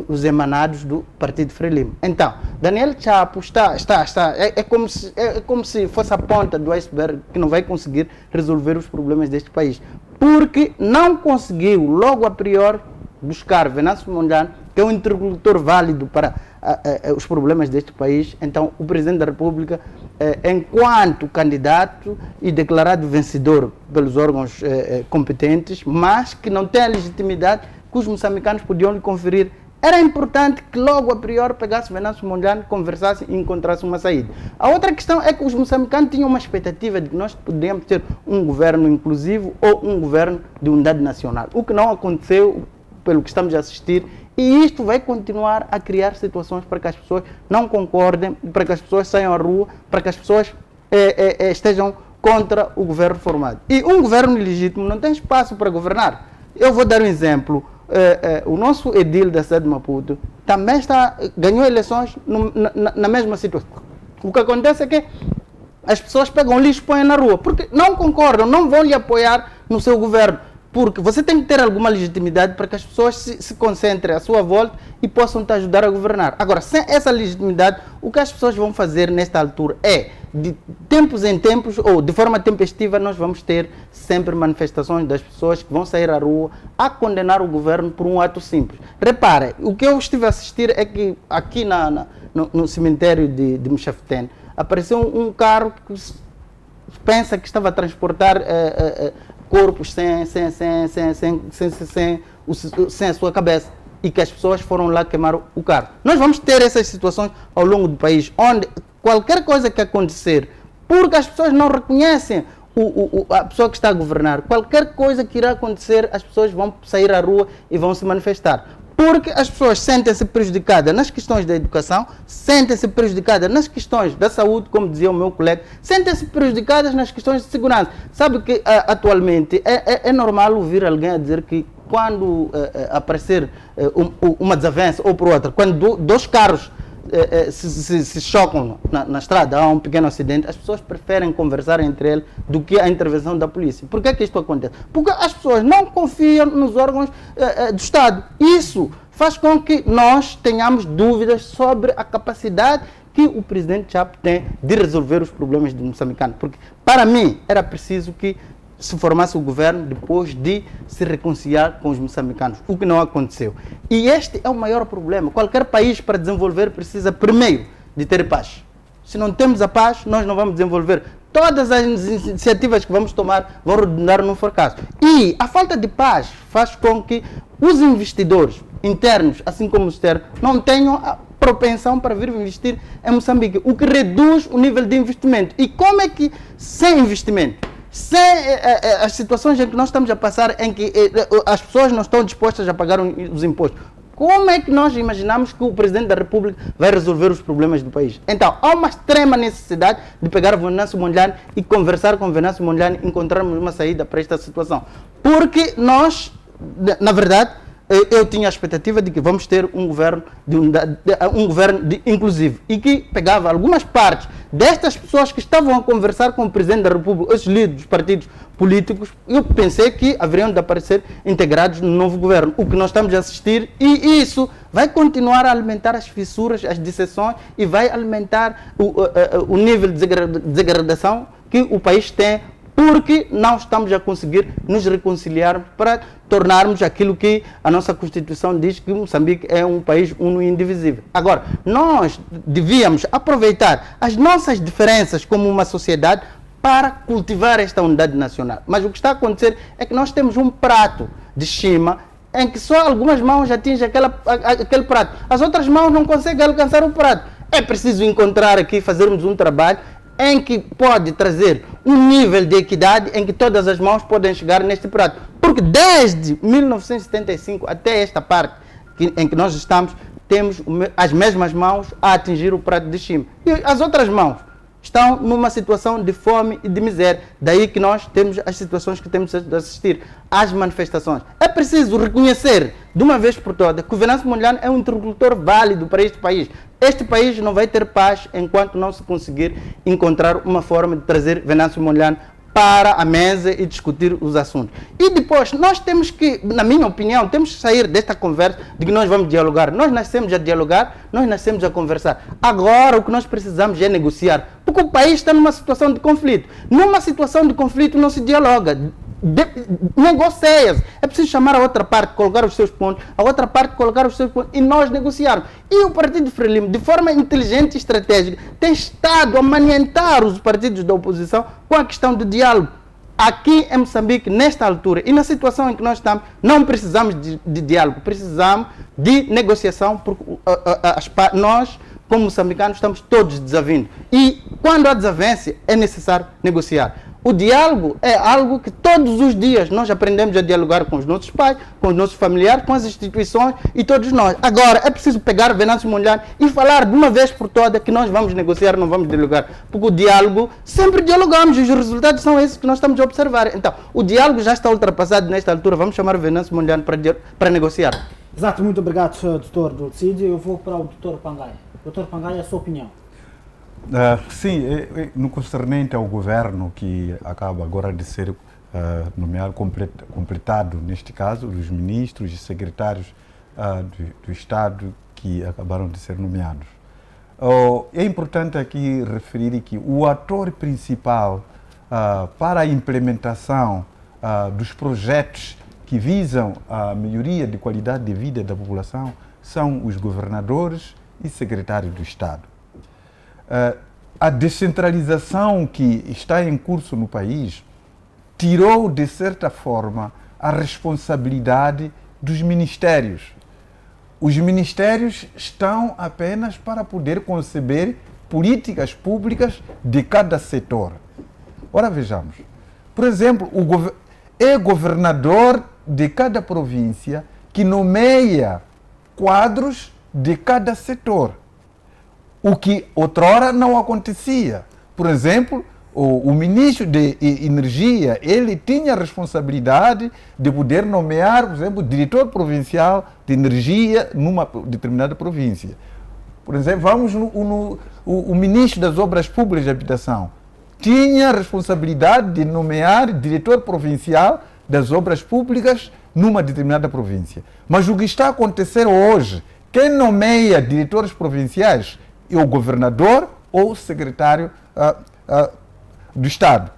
os emanados do Partido Frelimo. Então, Daniel Chapo é como se fosse a ponta do iceberg que não vai conseguir resolver os problemas deste país. Porque não conseguiu, logo a priori, buscar Venâncio Mondlane, que é um interlocutor válido para os problemas deste país. Então, o Presidente da República, enquanto candidato e declarado vencedor pelos órgãos competentes, mas que não tem a legitimidade que os moçambicanos podiam lhe conferir, era importante que logo a priori pegasse Venâncio Mondlane, conversasse e encontrasse uma saída. A outra questão é que os moçambicanos tinham uma expectativa de que nós poderíamos ter um governo inclusivo ou um governo de unidade nacional, o que não aconteceu, pelo que estamos a assistir. E isto vai continuar a criar situações para que as pessoas não concordem, para que as pessoas saiam à rua, para que as pessoas estejam contra o governo formado. E um governo ilegítimo não tem espaço para governar. Eu vou dar um exemplo. O nosso edil da cidade de Maputo também ganhou eleições na mesma situação. O que acontece é que as pessoas pegam lixo e põem na rua, porque não concordam, não vão lhe apoiar no seu governo. Porque você tem que ter alguma legitimidade para que as pessoas se concentrem à sua volta e possam te ajudar a governar. Agora, sem essa legitimidade, o que as pessoas vão fazer nesta altura é, de tempos em tempos, ou de forma tempestiva, nós vamos ter sempre manifestações das pessoas que vão sair à rua a condenar o governo por um ato simples. Repare, o que eu estive a assistir é que aqui no cemitério de Mchafetene apareceu um carro que pensa que estava a transportar corpos sem a sua cabeça, e que as pessoas foram lá queimar o carro. Nós vamos ter essas situações ao longo do país, onde qualquer coisa que acontecer, porque as pessoas não reconhecem a pessoa que está a governar, qualquer coisa que irá acontecer, as pessoas vão sair à rua e vão se manifestar. Porque as pessoas sentem-se prejudicadas nas questões da educação, sentem-se prejudicadas nas questões da saúde, como dizia o meu colega, sentem-se prejudicadas nas questões de segurança. Sabe que atualmente é normal ouvir alguém a dizer que quando aparecer uma desavença ou por outra, quando dois carros se chocam na estrada, há um pequeno acidente, as pessoas preferem conversar entre eles do que a intervenção da polícia. Por que é que isto acontece? Porque as pessoas não confiam nos órgãos do Estado. Isso faz com que nós tenhamos dúvidas sobre a capacidade que o presidente Chapo tem de resolver os problemas do moçambicano. Porque, para mim, era preciso que se formasse o governo depois de se reconciliar com os moçambicanos, o que não aconteceu. E este é o maior problema. Qualquer país, para desenvolver, precisa primeiro de ter paz. Se não temos a paz, nós não vamos desenvolver. Todas as iniciativas que vamos tomar vão redundar no fracasso. E a falta de paz faz com que os investidores internos, assim como os externos, não tenham a propensão para vir investir em Moçambique, o que reduz o nível de investimento. E como é que, sem investimento, sem as situações em que nós estamos a passar, em que as pessoas não estão dispostas a pagar os impostos, como é que nós imaginamos que o Presidente da República vai resolver os problemas do país? Então, há uma extrema necessidade de pegar o Venâncio Mondlane e conversar com o Venâncio Mondlane e encontrarmos uma saída para esta situação. Porque nós, na verdade, eu tinha a expectativa de que vamos ter um governo inclusivo e que pegava algumas partes destas pessoas que estavam a conversar com o Presidente da República, os líderes dos partidos políticos. Eu pensei que haveriam de aparecer integrados no novo governo, o que nós estamos a assistir, e isso vai continuar a alimentar as fissuras, as dissensões, e vai alimentar o nível de degradação que o país tem, porque não estamos a conseguir nos reconciliar para tornarmos aquilo que a nossa Constituição diz, que Moçambique é um país uno e indivisível. Agora, nós devíamos aproveitar as nossas diferenças como uma sociedade para cultivar esta unidade nacional. Mas o que está a acontecer é que nós temos um prato de cima em que só algumas mãos atingem aquele prato. As outras mãos não conseguem alcançar o prato. É preciso encontrar aqui, fazermos um trabalho em que pode trazer um nível de equidade em que todas as mãos podem chegar neste prato. Porque desde 1975 até esta parte em que nós estamos, temos as mesmas mãos a atingir o prato de cima. E as outras mãos estão numa situação de fome e de miséria. Daí que nós temos as situações que temos de assistir às manifestações. É preciso reconhecer, de uma vez por todas, que o Venâncio Mondlane é um interlocutor válido para este país. Este país não vai ter paz enquanto não se conseguir encontrar uma forma de trazer Venâncio Mondlane para a mesa e discutir os assuntos. E depois, nós temos que, na minha opinião, temos que sair desta conversa de que nós vamos dialogar. Nós nascemos a dialogar, nós nascemos a conversar. Agora, o que nós precisamos é negociar, porque o país está numa situação de conflito. Numa situação de conflito não se dialoga. Negocia-se. É preciso chamar a outra parte, colocar os seus pontos, a outra parte colocar os seus pontos e nós negociarmos. E o Partido Frelimo, de forma inteligente e estratégica, tem estado a manientar os partidos da oposição com a questão do diálogo. Aqui em Moçambique, nesta altura e na situação em que nós estamos, não precisamos de diálogo, precisamos de negociação, porque nós, como moçambicanos, estamos todos desavindo. E quando há desavença, é necessário negociar. O diálogo é algo que todos os dias nós aprendemos a dialogar com os nossos pais, com os nossos familiares, com as instituições e todos nós. Agora, é preciso pegar Venâncio Mondlane e falar de uma vez por todas que nós vamos negociar, não vamos dialogar. Porque o diálogo, sempre dialogamos e os resultados são esses que nós estamos a observar. Então, o diálogo já está ultrapassado nesta altura. Vamos chamar Venâncio Mondlane para negociar. Exato, muito obrigado, doutor Dulcídio. Eu vou para o doutor Pangaia. Doutor Pangaia, a sua opinião. Sim, no concernente ao governo que acaba agora de ser nomeado, completado, neste caso, os ministros e secretários do Estado que acabaram de ser nomeados. É importante aqui referir que o ator principal para a implementação dos projetos que visam a melhoria de qualidade de vida da população são os governadores e secretários do Estado. A descentralização que está em curso no país tirou, de certa forma, a responsabilidade dos ministérios. Os ministérios estão apenas para poder conceber políticas públicas de cada setor. Ora, vejamos. Por exemplo, é governador de cada província que nomeia quadros de cada setor. O que outrora não acontecia. Por exemplo, o ministro de Energia, ele tinha a responsabilidade de poder nomear, por exemplo, o diretor provincial de energia numa determinada província. Por exemplo, vamos o ministro das Obras Públicas de Habitação. Tinha a responsabilidade de nomear diretor provincial das obras públicas numa determinada província. Mas o que está a acontecer hoje, quem nomeia diretores provinciais é o governador ou o secretário do Estado.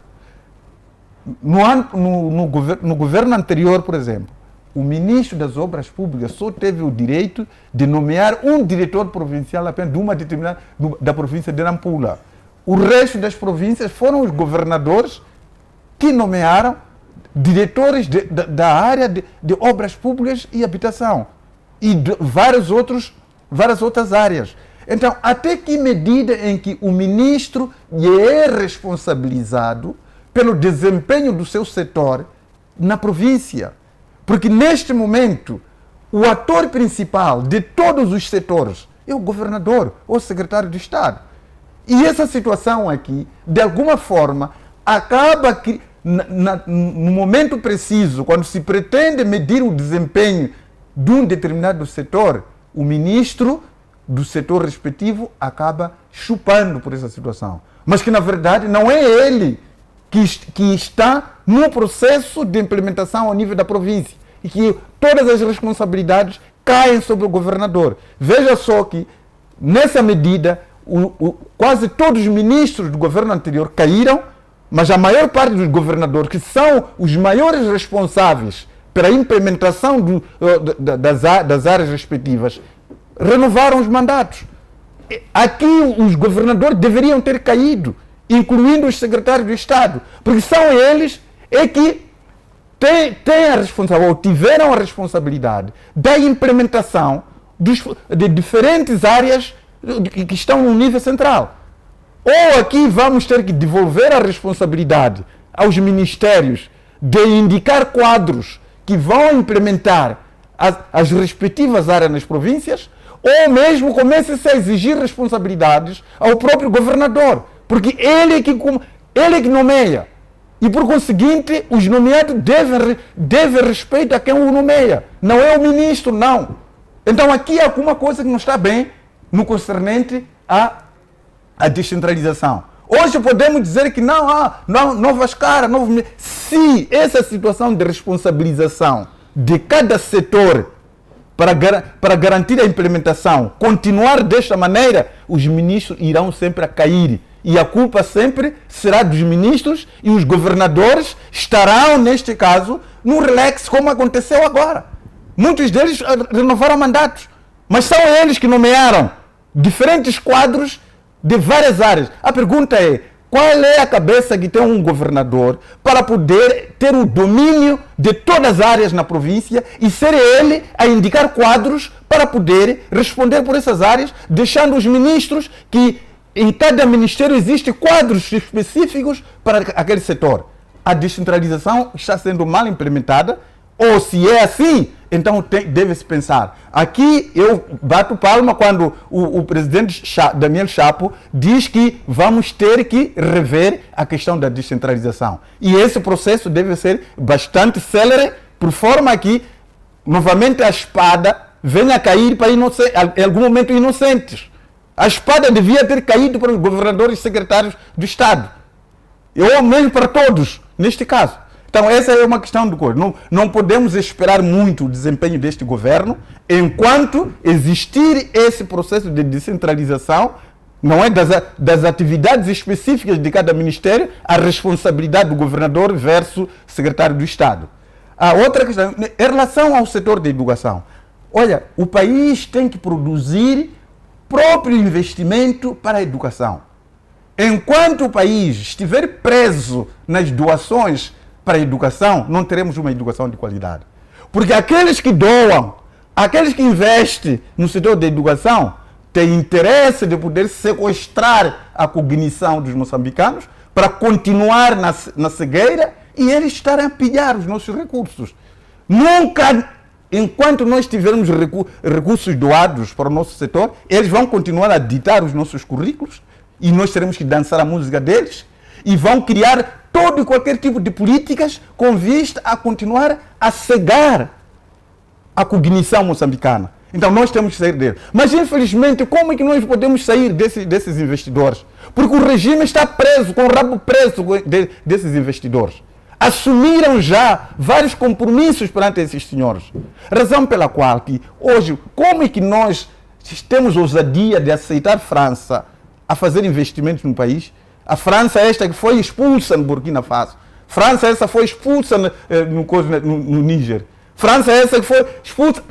No governo anterior, por exemplo, o ministro das Obras Públicas só teve o direito de nomear um diretor provincial apenas de uma determinada da província de Nampula. O resto das províncias foram os governadores que nomearam diretores da área de obras públicas e habitação e de várias outras áreas. Então, até que medida em que o ministro é responsabilizado pelo desempenho do seu setor na província? Porque neste momento, o ator principal de todos os setores é o governador ou o secretário de Estado. E essa situação aqui, de alguma forma, acaba que, no momento preciso, quando se pretende medir o desempenho de um determinado setor, o ministro do setor respectivo acaba chupando por essa situação. Mas que, na verdade, não é ele que está no processo de implementação ao nível da província e que todas as responsabilidades caem sobre o governador. Veja só que, nessa medida, quase todos os ministros do governo anterior caíram, mas a maior parte dos governadores, que são os maiores responsáveis pela implementação das áreas respectivas, renovaram os mandatos. Aqui os governadores deveriam ter caído, incluindo os secretários de Estado, porque são eles que têm a responsabilidade, ou tiveram a responsabilidade da implementação de diferentes áreas que estão no nível central. Ou aqui vamos ter que devolver a responsabilidade aos ministérios de indicar quadros que vão implementar as respectivas áreas nas províncias, ou mesmo comece-se a exigir responsabilidades ao próprio governador, porque ele é que nomeia. E, por conseguinte, os nomeados devem respeito a quem o nomeia. Não é o ministro, não. Então, aqui há alguma coisa que não está bem no concernente à descentralização. Hoje podemos dizer que não há novas caras, se essa situação de responsabilização de cada setor para garantir a implementação continuar desta maneira, os ministros irão sempre a cair. E a culpa sempre será dos ministros e os governadores estarão, neste caso, no relax, como aconteceu agora. Muitos deles renovaram mandatos, mas são eles que nomearam diferentes quadros de várias áreas. A pergunta é, qual é a cabeça que tem um governador para poder ter o domínio de todas as áreas na província e ser ele a indicar quadros para poder responder por essas áreas, deixando os ministros que em cada ministério existem quadros específicos para aquele setor. A descentralização está sendo mal implementada, ou se é assim, então deve-se pensar. Aqui eu bato palma quando o presidente Daniel Chapo diz que vamos ter que rever a questão da descentralização. E esse processo deve ser bastante célere, por forma que, novamente, a espada venha a cair para em algum momento inocentes. A espada devia ter caído para os governadores e secretários do Estado. Ou mesmo para todos, neste caso. Então, essa é uma questão do governo. Não podemos esperar muito o desempenho deste governo enquanto existir esse processo de descentralização, não é das atividades específicas de cada ministério, a responsabilidade do governador versus secretário do Estado. A outra questão, em relação ao setor da educação. Olha, o país tem que produzir próprio investimento para a educação. Enquanto o país estiver preso nas doações para a educação, não teremos uma educação de qualidade. Porque aqueles que doam, aqueles que investem no setor da educação, têm interesse de poder sequestrar a cognição dos moçambicanos para continuar na cegueira e eles estarem a pilhar os nossos recursos. Nunca, enquanto nós tivermos recursos doados para o nosso setor, eles vão continuar a ditar os nossos currículos e nós teremos que dançar a música deles e vão criar todo e qualquer tipo de políticas com vista a continuar a cegar a cognição moçambicana. Então nós temos que sair dele. Mas infelizmente, como é que nós podemos sair desses investidores? Porque o regime está preso, com o rabo preso desses investidores. Assumiram já vários compromissos perante esses senhores. Razão pela qual que hoje, como é que nós temos ousadia de aceitar a França a fazer investimentos no país? A França esta que foi expulsa no Burkina Faso. França essa foi expulsa no Níger. França essa que foi expulsa.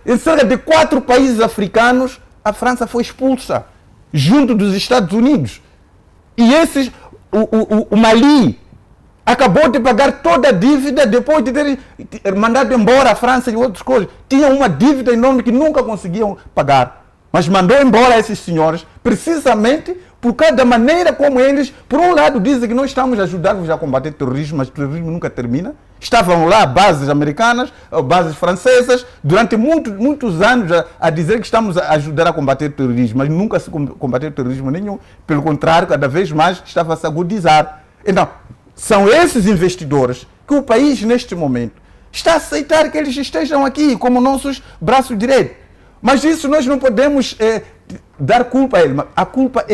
Em cerca de 4 países africanos, a França foi expulsa, junto dos Estados Unidos. E o Mali acabou de pagar toda a dívida depois de ter mandado embora a França e outras coisas. Tinha uma dívida enorme que nunca conseguiam pagar. Mas mandou embora esses senhores, precisamente por causa da maneira como eles, por um lado, dizem que nós estamos a ajudar-vos a combater o terrorismo, mas o terrorismo nunca termina. Estavam lá bases americanas, bases francesas, durante muitos anos a dizer que estamos a ajudar a combater o terrorismo, mas nunca se combateu terrorismo nenhum. Pelo contrário, cada vez mais estava a se agudizar. Então, são esses investidores que o país, neste momento, está a aceitar que eles estejam aqui como nossos braços direitos. Mas isso nós não podemos dar culpa a ele. A culpa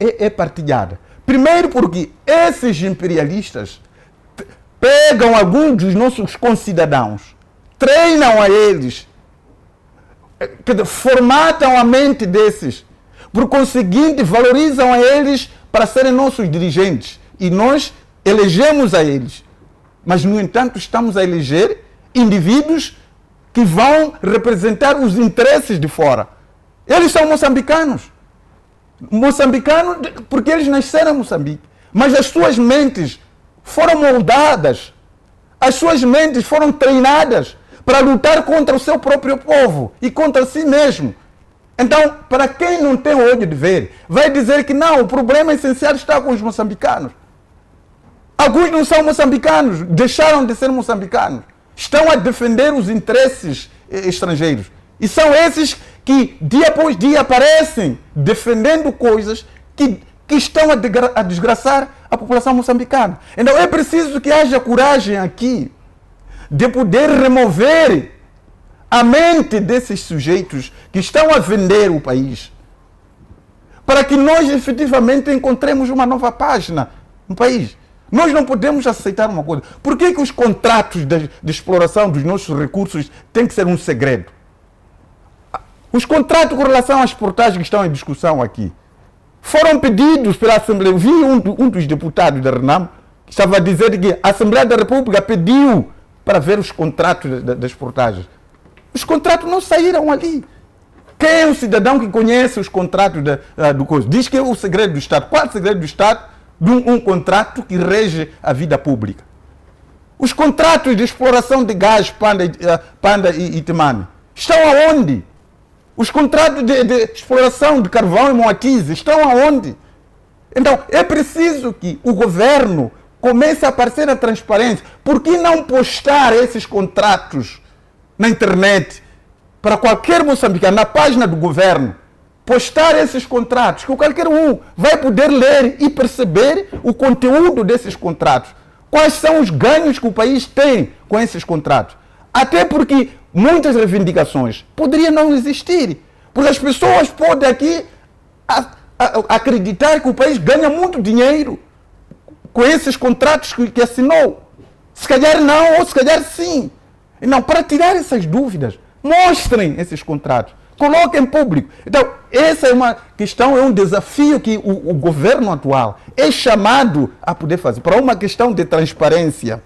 é partilhada. Primeiro porque esses imperialistas pegam alguns dos nossos concidadãos, treinam a eles, formatam a mente desses, por conseguinte valorizam a eles para serem nossos dirigentes. E nós elegemos a eles. Mas, no entanto, estamos a eleger indivíduos que vão representar os interesses de fora. Eles são moçambicanos. Moçambicanos porque eles nasceram em Moçambique. Mas as suas mentes foram moldadas. As suas mentes foram treinadas para lutar contra o seu próprio povo e contra si mesmo. Então, para quem não tem olho de ver, vai dizer que não, o problema essencial está com os moçambicanos. Alguns não são moçambicanos, deixaram de ser moçambicanos. Estão a defender os interesses estrangeiros. E são esses que dia após dia aparecem defendendo coisas que estão a desgraçar a população moçambicana. Então é preciso que haja coragem aqui de poder remover a mente desses sujeitos que estão a vender o país, para que nós efetivamente encontremos uma nova página no país. Nós não podemos aceitar uma coisa. Por que os contratos de exploração dos nossos recursos têm que ser um segredo? Os contratos com relação às portagens que estão em discussão aqui foram pedidos pela Assembleia. Eu vi um dos deputados da RENAM que estava a dizer que a Assembleia da República pediu para ver os contratos das portagens. Os contratos não saíram ali. Quem é o cidadão que conhece os contratos do coisa? Diz que é o segredo do Estado. Qual é o segredo do Estado? De um contrato que rege a vida pública. Os contratos de exploração de gás, Panda e Temane, estão aonde? Os contratos de exploração de carvão e Moatize estão aonde? Então, é preciso que o governo comece a aparecer na transparência. Por que não postar esses contratos na internet para qualquer moçambicano, na página do governo? Postar esses contratos, que qualquer um vai poder ler e perceber o conteúdo desses contratos. Quais são os ganhos que o país tem com esses contratos? Até porque muitas reivindicações poderiam não existir. Porque as pessoas podem aqui acreditar que o país ganha muito dinheiro com esses contratos que assinou. Se calhar não, ou se calhar sim. Não, para tirar essas dúvidas, mostrem esses contratos. Coloquem em público. Então, essa é uma questão, é um desafio que o governo atual é chamado a poder fazer. Para uma questão de transparência,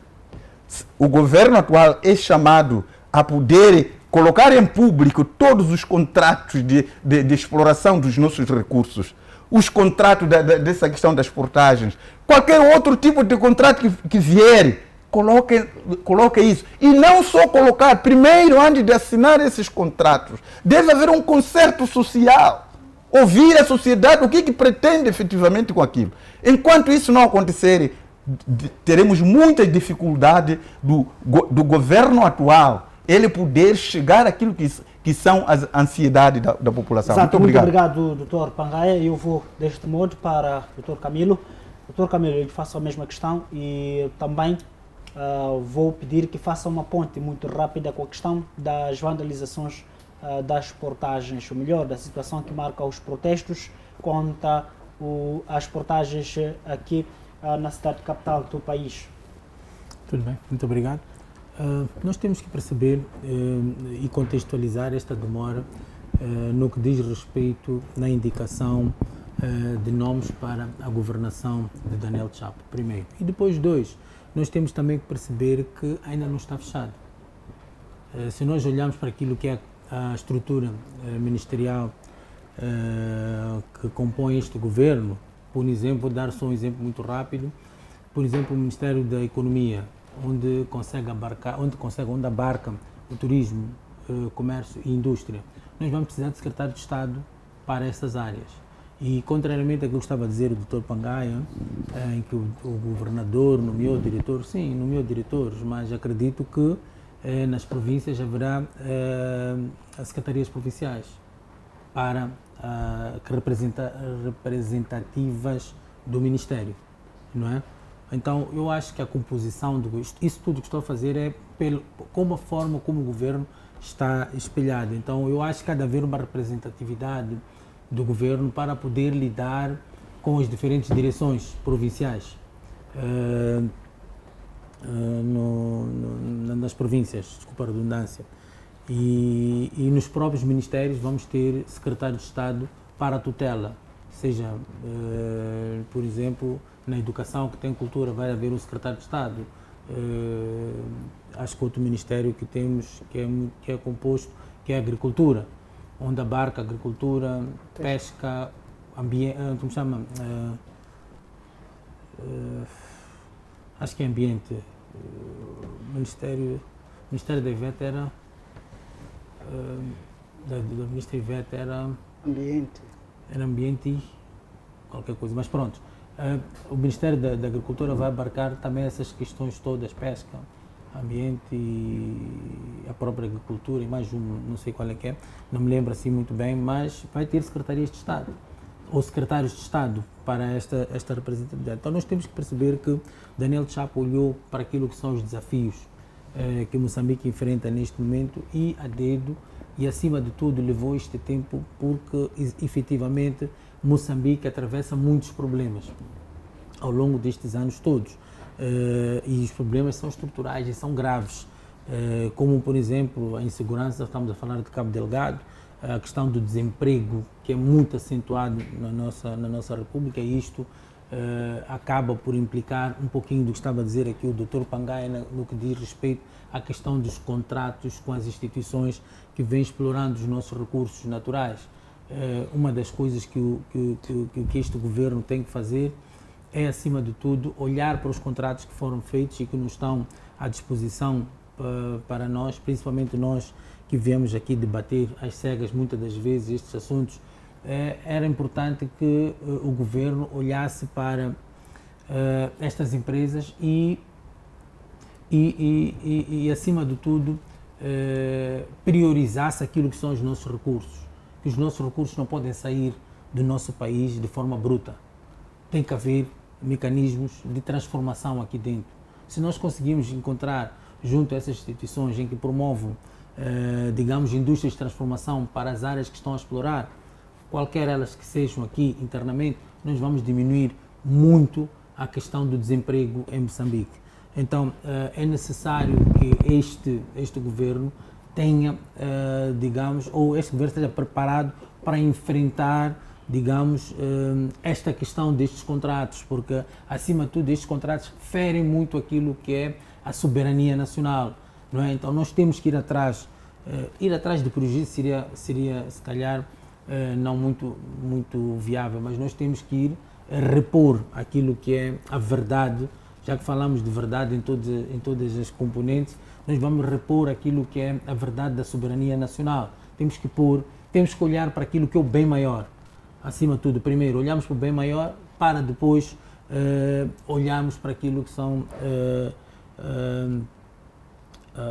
o governo atual é chamado a poder colocar em público todos os contratos de exploração dos nossos recursos, os contratos dessa questão das portagens, qualquer outro tipo de contrato que vier. Coloque isso. E não só colocar, primeiro, antes de assinar esses contratos, deve haver um concerto social. Ouvir a sociedade, o que pretende efetivamente com aquilo. Enquanto isso não acontecer, teremos muita dificuldade do governo atual ele poder chegar àquilo que são as ansiedades da população. Exato, muito obrigado, Dr. Pangaia. Eu vou deste modo para o Dr. Camilo. Dr. Camilo, eu lhe faço a mesma questão e também vou pedir que faça uma ponte muito rápida com a questão das vandalizações das portagens, ou melhor, da situação que marca os protestos contra as portagens aqui na cidade capital do país. Tudo bem, muito obrigado. Nós temos que perceber e contextualizar esta demora no que diz respeito na indicação de nomes para a governação de Daniel Chapo, primeiro. E depois, dois, nós temos também que perceber que ainda não está fechado. Se nós olharmos para aquilo que é a estrutura ministerial que compõe este governo, por exemplo, vou dar só um exemplo muito rápido, por exemplo, o Ministério da Economia, onde abarca o turismo, comércio e indústria. Nós vamos precisar de secretário de Estado para essas áreas. E, contrariamente àquilo que estava a dizer o Dr. Pangaia, em que o governador nomeou diretores, sim, nomeou diretores, mas acredito que nas províncias haverá as secretarias provinciais representativas do Ministério, não é? Então, eu acho que a composição, isso tudo que estou a fazer é como a forma como o governo está espelhado. Então, eu acho que há de haver uma representatividade do governo para poder lidar com as diferentes direções provinciais nas províncias, desculpa a redundância. E nos próprios ministérios vamos ter secretário de Estado para a tutela, seja, por exemplo, na educação que tem cultura vai haver um secretário de Estado. Acho que outro ministério que temos que é composto, que é a agricultura, onde abarca agricultura, pesca, ambiente, como se chama? Acho que é ambiente. O Ministério da IVET era do Ministério da IVET era ambiente e qualquer coisa, mas pronto. O Ministério da Agricultura vai abarcar também essas questões todas, pesca, ambiente e a própria agricultura e mais não sei qual é que é, não me lembro assim muito bem, mas vai ter secretarias de Estado ou secretários de Estado para esta representatividade. Então nós temos que perceber que Daniel Chapo olhou para aquilo que são os desafios que Moçambique enfrenta neste momento e a dedo e acima de tudo levou este tempo porque efetivamente Moçambique atravessa muitos problemas ao longo destes anos todos. E os problemas são estruturais e são graves, como por exemplo a insegurança, estamos a falar de Cabo Delgado, a questão do desemprego que é muito acentuado na nossa República e isto acaba por implicar um pouquinho do que estava a dizer aqui o Dr. Pangaia no que diz respeito à questão dos contratos com as instituições que vêm explorando os nossos recursos naturais. Uma das coisas que este governo tem que fazer é, acima de tudo, olhar para os contratos que foram feitos e que nos estão à disposição para nós, principalmente nós que viemos aqui debater às cegas muitas das vezes estes assuntos era importante que o governo olhasse para estas empresas e acima de tudo, priorizasse aquilo que são os nossos recursos. Que os nossos recursos não podem sair do nosso país de forma bruta. Tem que haver mecanismos de transformação aqui dentro. Se nós conseguimos encontrar junto a essas instituições em que promovam, digamos, indústrias de transformação para as áreas que estão a explorar, qualquer elas que sejam aqui internamente, nós vamos diminuir muito a questão do desemprego em Moçambique. Então, é necessário que este governo tenha, digamos, ou este governo esteja preparado para enfrentar, digamos, esta questão destes contratos, porque, acima de tudo, estes contratos ferem muito aquilo que é a soberania nacional, não é? Então, nós temos que ir atrás de prejuízo seria se calhar, não muito viável, mas nós temos que ir repor aquilo que é a verdade. Já que falamos de verdade em todas as componentes, nós vamos repor aquilo que é a verdade da soberania nacional. Temos que olhar para aquilo que é o bem maior. Acima de tudo, primeiro olhamos para o bem maior, para depois olharmos para aquilo que são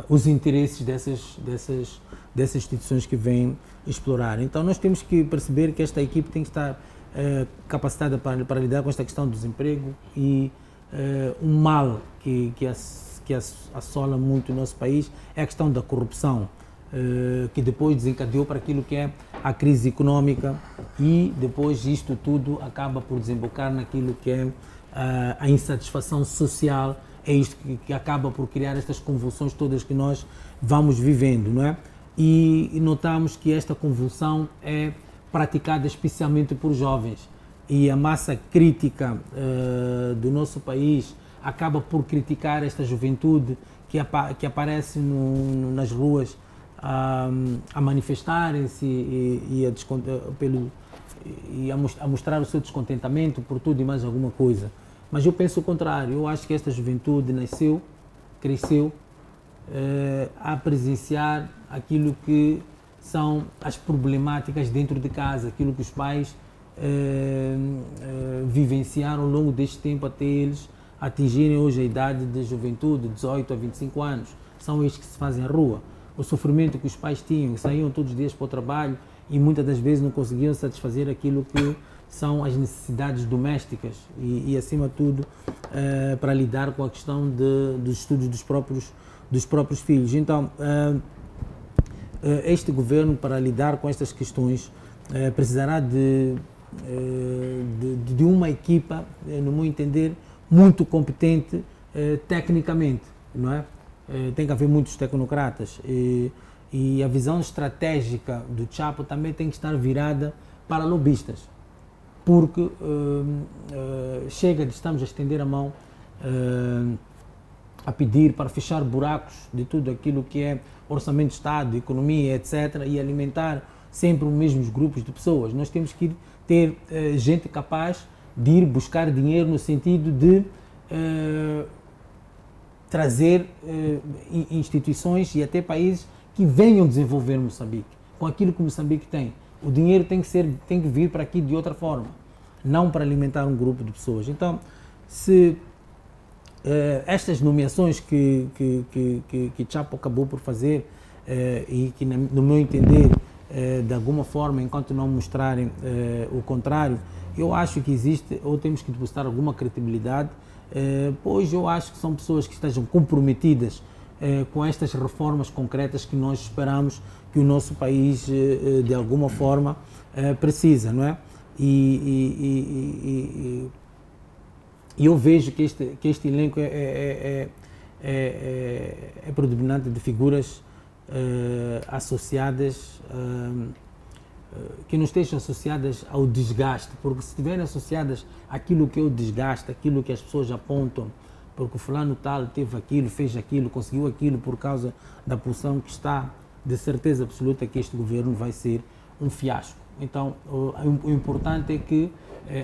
os interesses dessas instituições que vêm explorar. Então nós temos que perceber que esta equipe tem que estar capacitada para lidar com esta questão do desemprego e um mal que assola muito o nosso país é a questão da corrupção, que depois desencadeou para aquilo que é a crise económica e depois isto tudo acaba por desembocar naquilo que é a insatisfação social. É isto que acaba por criar estas convulsões todas que nós vamos vivendo, não é? E notamos que esta convulsão é praticada especialmente por jovens. E a massa crítica do nosso país acaba por criticar esta juventude que aparece nas ruas a manifestarem-se e a mostrar o seu descontentamento por tudo e mais alguma coisa. Mas eu penso o contrário. Eu acho que esta juventude nasceu, cresceu a presenciar aquilo que são as problemáticas dentro de casa, aquilo que os pais vivenciaram ao longo deste tempo até eles atingirem hoje a idade de juventude, 18 a 25 anos. São estes que se fazem à rua. O sofrimento que os pais tinham, saíam todos os dias para o trabalho e muitas das vezes não conseguiam satisfazer aquilo que são as necessidades domésticas e acima de tudo, para lidar com a questão dos estudos dos próprios filhos. Então, este governo, para lidar com estas questões, precisará de uma equipa, no meu entender, muito competente tecnicamente, não é? Tem que haver muitos tecnocratas e a visão estratégica do Chapo também tem que estar virada para lobistas, porque estamos a estender a mão a pedir para fechar buracos de tudo aquilo que é orçamento de Estado, economia, etc., e alimentar sempre os mesmos grupos de pessoas. Nós temos que ter gente capaz de ir buscar dinheiro no sentido de trazer instituições e até países que venham desenvolver Moçambique, com aquilo que Moçambique tem. O dinheiro tem que vir para aqui de outra forma, não para alimentar um grupo de pessoas. Então, se estas nomeações que Chapo acabou por fazer e que, no meu entender, de alguma forma, enquanto não mostrarem o contrário, eu acho que existe, ou temos que depositar alguma credibilidade, pois eu acho que são pessoas que estejam comprometidas com estas reformas concretas que nós esperamos que o nosso país, de alguma forma, precisa, não é? E eu vejo que este elenco é predominante de figuras associadas, que não estejam associadas ao desgaste, porque se estiverem associadas àquilo que é o desgaste, aquilo que as pessoas apontam, porque o fulano tal teve aquilo, fez aquilo, conseguiu aquilo por causa da posição que está, de certeza absoluta que este governo vai ser um fiasco. Então, o importante é que,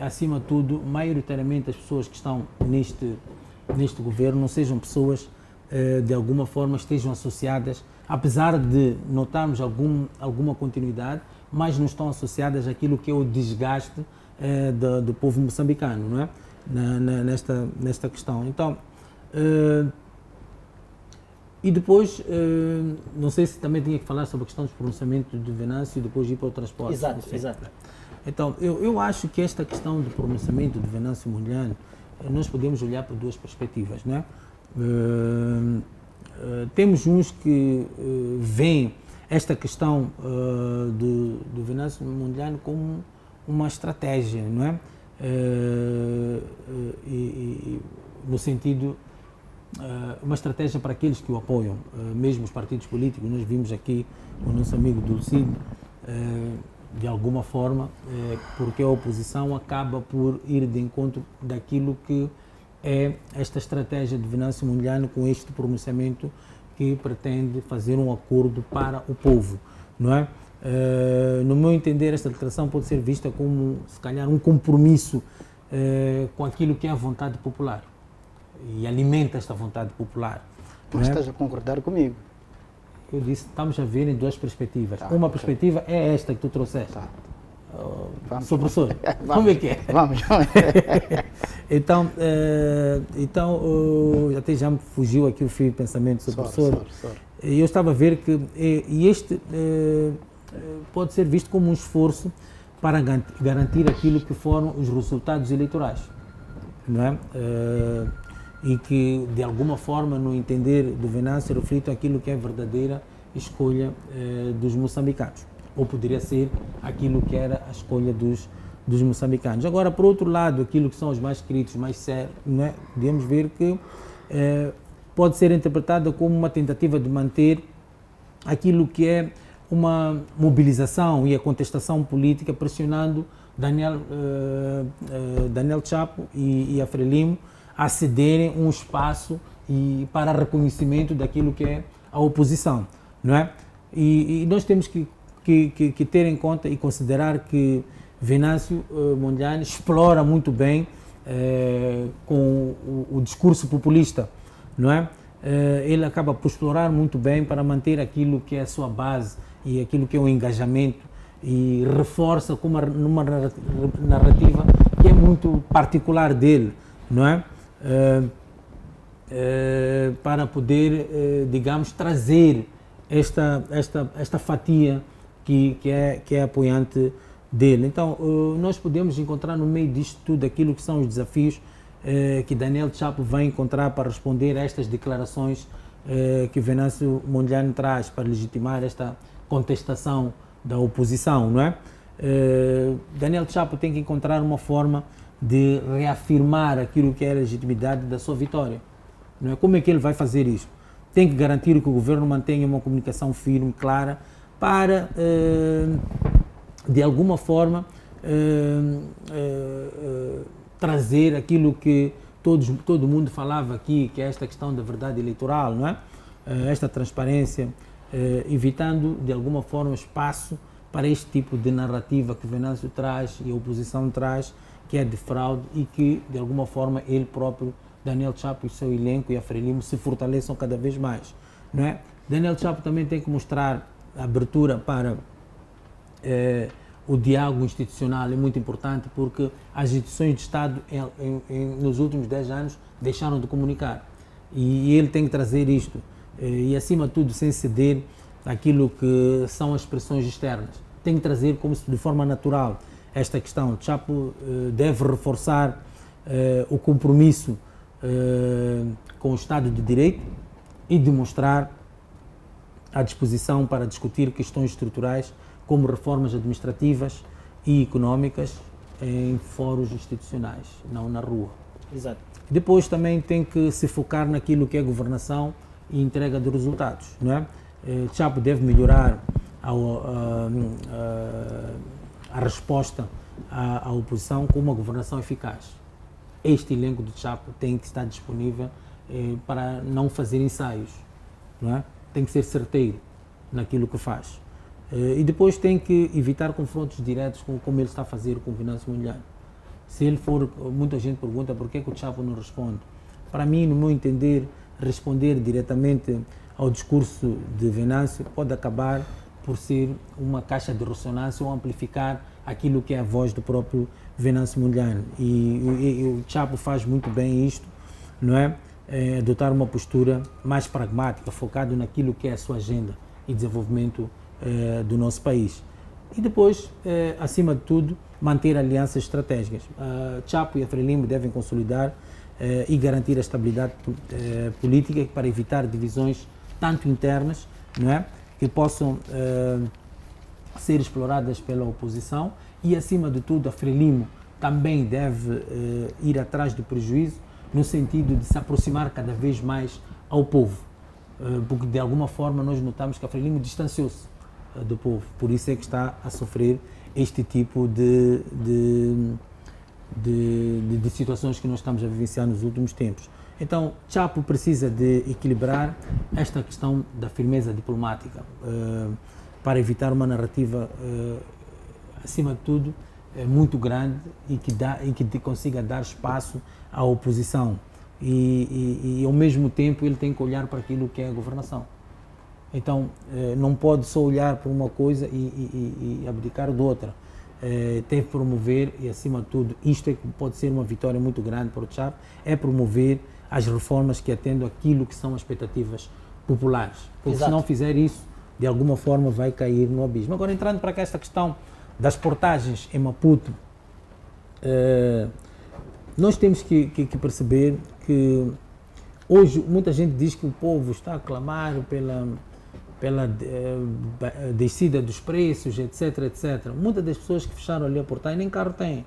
acima de tudo, maioritariamente as pessoas que estão neste governo não sejam pessoas, de alguma forma, estejam associadas, apesar de notarmos alguma continuidade, mas não estão associadas àquilo que é o desgaste do povo moçambicano, não é? Nesta questão. Então, e depois, não sei se também tinha que falar sobre a questão dos pronunciamentos do Venâncio e depois ir para o transporte. Exato. Então, eu acho que esta questão do pronunciamento do Venâncio Mondlane, nós podemos olhar por duas perspectivas, não é? Temos uns que veem esta questão do Venâncio Mondlane como uma estratégia, não é? No sentido, uma estratégia para aqueles que o apoiam, mesmo os partidos políticos. Nós vimos aqui o nosso amigo Dulcido, de alguma forma, porque a oposição acaba por ir de encontro daquilo que é esta estratégia de Venâncio Mondlane com este pronunciamento que pretende fazer um acordo para o povo, não é? No meu entender, esta declaração pode ser vista como, se calhar, um compromisso com aquilo que é a vontade popular e alimenta esta vontade popular. Mas estás a concordar comigo? Eu disse, estamos a ver em duas perspectivas. Uma perspectiva é esta que tu trouxeste. Sou professor, como é que é? Vamos. Então, até já me fugiu aqui o fio de pensamento, sou professor. Eu estava a ver que este pode ser visto como um esforço para garantir aquilo que foram os resultados eleitorais, não é? E que, de alguma forma, no entender do Venâncio, reflete aquilo que é a verdadeira escolha dos moçambicanos, ou poderia ser aquilo que era a escolha dos moçambicanos. Agora, por outro lado, aquilo que são os mais críticos, mais sérios, né, podemos ver que pode ser interpretada como uma tentativa de manter aquilo que é uma mobilização e a contestação política, pressionando Daniel Chapo e a Frelimo a cederem um espaço para reconhecimento daquilo que é a oposição, não é? E nós temos que ter em conta e considerar que Venâncio Mondlane explora muito bem com o discurso populista, não é? Ele acaba por explorar muito bem para manter aquilo que é a sua base e aquilo que é o engajamento, e reforça com numa narrativa que é muito particular dele, não é? Para poder, digamos, trazer esta fatia que é apoiante dele. Então, nós podemos encontrar no meio disto tudo aquilo que são os desafios que Daniel Chapo vai encontrar para responder a estas declarações que Venâncio Mondlane traz para legitimar esta contestação da oposição, não é? Daniel Chapo tem que encontrar uma forma de reafirmar aquilo que é a legitimidade da sua vitória, não é? Como é que ele vai fazer isso? Tem que garantir que o governo mantenha uma comunicação firme, clara, para, de alguma forma, trazer aquilo que todo mundo falava aqui, que é esta questão da verdade eleitoral, não é? Esta transparência, evitando, de alguma forma, espaço para este tipo de narrativa que Venâncio traz e a oposição traz, que é de fraude, e que, de alguma forma, ele próprio, Daniel Chapo e o seu elenco e a Frelimo se fortaleçam cada vez mais, não é? Daniel Chapo também tem que mostrar a abertura para o diálogo institucional, é muito importante, porque as instituições de Estado, nos últimos 10 anos, deixaram de comunicar, e ele tem que trazer isto, e acima de tudo, sem ceder àquilo que são as pressões externas. Tem que trazer como de forma natural esta questão. Chapo deve reforçar o compromisso com o Estado de Direito e demonstrar a disposição para discutir questões estruturais como reformas administrativas e económicas em fóruns institucionais, não na rua. Exato. Depois também tem que se focar naquilo que é governação e entrega de resultados, não é? Chapo deve melhorar a resposta à oposição com uma governação eficaz. Este elenco de Chapo tem que estar disponível para não fazer ensaios, não é? Tem que ser certeiro naquilo que faz. E depois tem que evitar confrontos diretos como ele está a fazer com o Venâncio Mondlane. Se ele for, muita gente pergunta por que o Chapo não responde. Para mim, no meu entender, responder diretamente ao discurso de Venâncio pode acabar por ser uma caixa de ressonância ou amplificar aquilo que é a voz do próprio Venâncio Mondlane. E o Chapo faz muito bem isto, não é? Adotar uma postura mais pragmática, focado naquilo que é a sua agenda e desenvolvimento do nosso país. E depois, acima de tudo, manter alianças estratégicas. Chapo e a Frelimo devem consolidar e garantir a estabilidade política para evitar divisões tanto internas, não é, que possam ser exploradas pela oposição, e acima de tudo a Frelimo também deve ir atrás do prejuízo no sentido de se aproximar cada vez mais ao povo, porque de alguma forma nós notamos que a Frelimo distanciou-se do povo, por isso é que está a sofrer este tipo de situações que nós estamos a vivenciar nos últimos tempos. Então, Chapo precisa de equilibrar esta questão da firmeza diplomática para evitar uma narrativa, acima de tudo, muito grande e que consiga dar espaço à oposição. E, ao mesmo tempo, ele tem que olhar para aquilo que é a governação. Então, não pode só olhar para uma coisa e abdicar de outra. Tem que promover, e acima de tudo, isto é que pode ser uma vitória muito grande para o Chapo, é promover as reformas que atendam aquilo que são as expectativas populares. Porque se não fizer isso, de alguma forma vai cair no abismo. Agora, entrando para cá esta questão das portagens em Maputo, nós temos que perceber que hoje muita gente diz que o povo está a clamar pela descida dos preços, etc, etc. Muitas das pessoas que fecharam ali a portagem nem carro têm.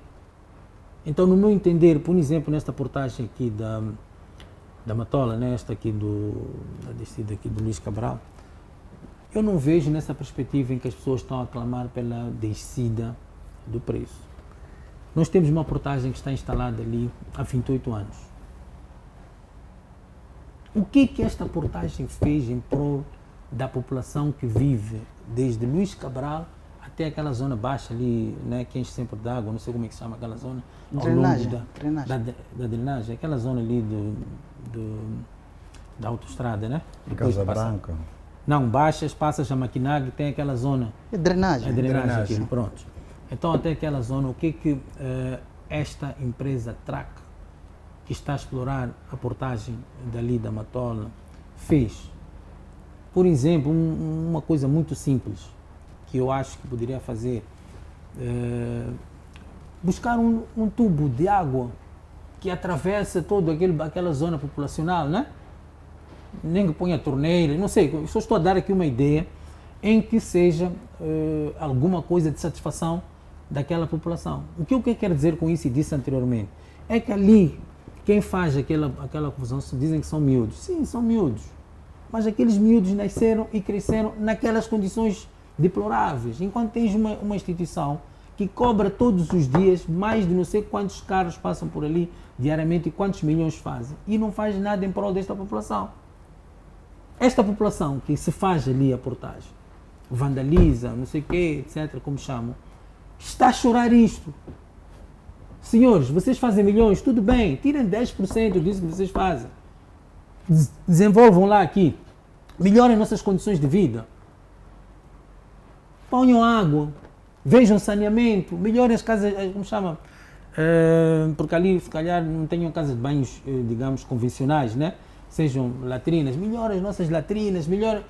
Então, no meu entender, por exemplo, nesta portagem aqui da Matola, nesta aqui da descida aqui do Luís Cabral, eu não vejo nessa perspectiva em que as pessoas estão a clamar pela descida do preço. Nós temos uma portagem que está instalada ali há 28 anos. O que esta portagem fez em prol da população que vive desde Luís Cabral até aquela zona baixa ali, né, que enche sempre d'água, não sei como é que se chama aquela zona, Drenagem. Da drenagem, aquela zona ali da autoestrada, né? Casa Branca. Não, baixas, passas a Maquinag, tem aquela zona. É drenagem. É drenagem aqui, pronto. Então, até aquela zona, o que esta empresa TRAC, que está a explorar a portagem dali da Matola, fez? Por exemplo, uma coisa muito simples, que eu acho que poderia fazer, buscar um tubo de água que atravessa toda aquela zona populacional, né? Nem que ponha torneira, não sei, só estou a dar aqui uma ideia em que seja alguma coisa de satisfação daquela população. O que eu quero dizer com isso, e disse anteriormente, é que ali, quem faz aquela confusão, dizem que são miúdos. Sim, são miúdos. Mas aqueles miúdos nasceram e cresceram naquelas condições deploráveis. Enquanto tens uma instituição que cobra todos os dias mais de não sei quantos carros passam por ali diariamente e quantos milhões fazem, e não faz nada em prol desta população. Esta população que se faz ali a portagem, vandaliza, não sei o quê, etc., como chamam, está a chorar isto. Senhores, vocês fazem milhões, tudo bem, tirem 10% disso que vocês fazem. Desenvolvam lá aqui, melhorem nossas condições de vida. Ponham água, vejam saneamento, melhorem as casas, como chama? Porque ali, se calhar, não tenham casas de banhos, digamos, convencionais, né? Sejam latrinas, melhorem as nossas latrinas, melhorem.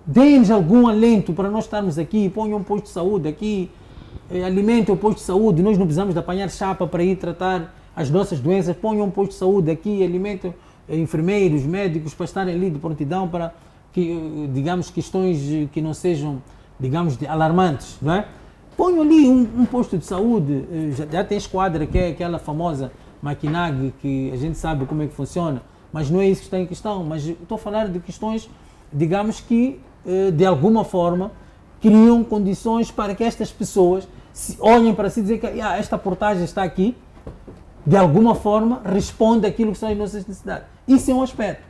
Deem-nos algum alento para nós estarmos aqui, ponham um posto de saúde aqui, alimentem o posto de saúde, nós não precisamos de apanhar chapa para ir tratar as nossas doenças, ponham um posto de saúde aqui, alimentem enfermeiros, médicos para estarem ali de prontidão para que, digamos, questões que não sejam, digamos, alarmantes, não é? Ponham ali um posto de saúde, já tem esquadra, que é aquela famosa Maquinag, que a gente sabe como é que funciona, mas não é isso que está em questão. Mas estou a falar de questões, digamos, que de alguma forma criam condições para que estas pessoas olhem para si e dizem que esta portagem está aqui, de alguma forma responde àquilo que são as nossas necessidades. Isso é um aspecto.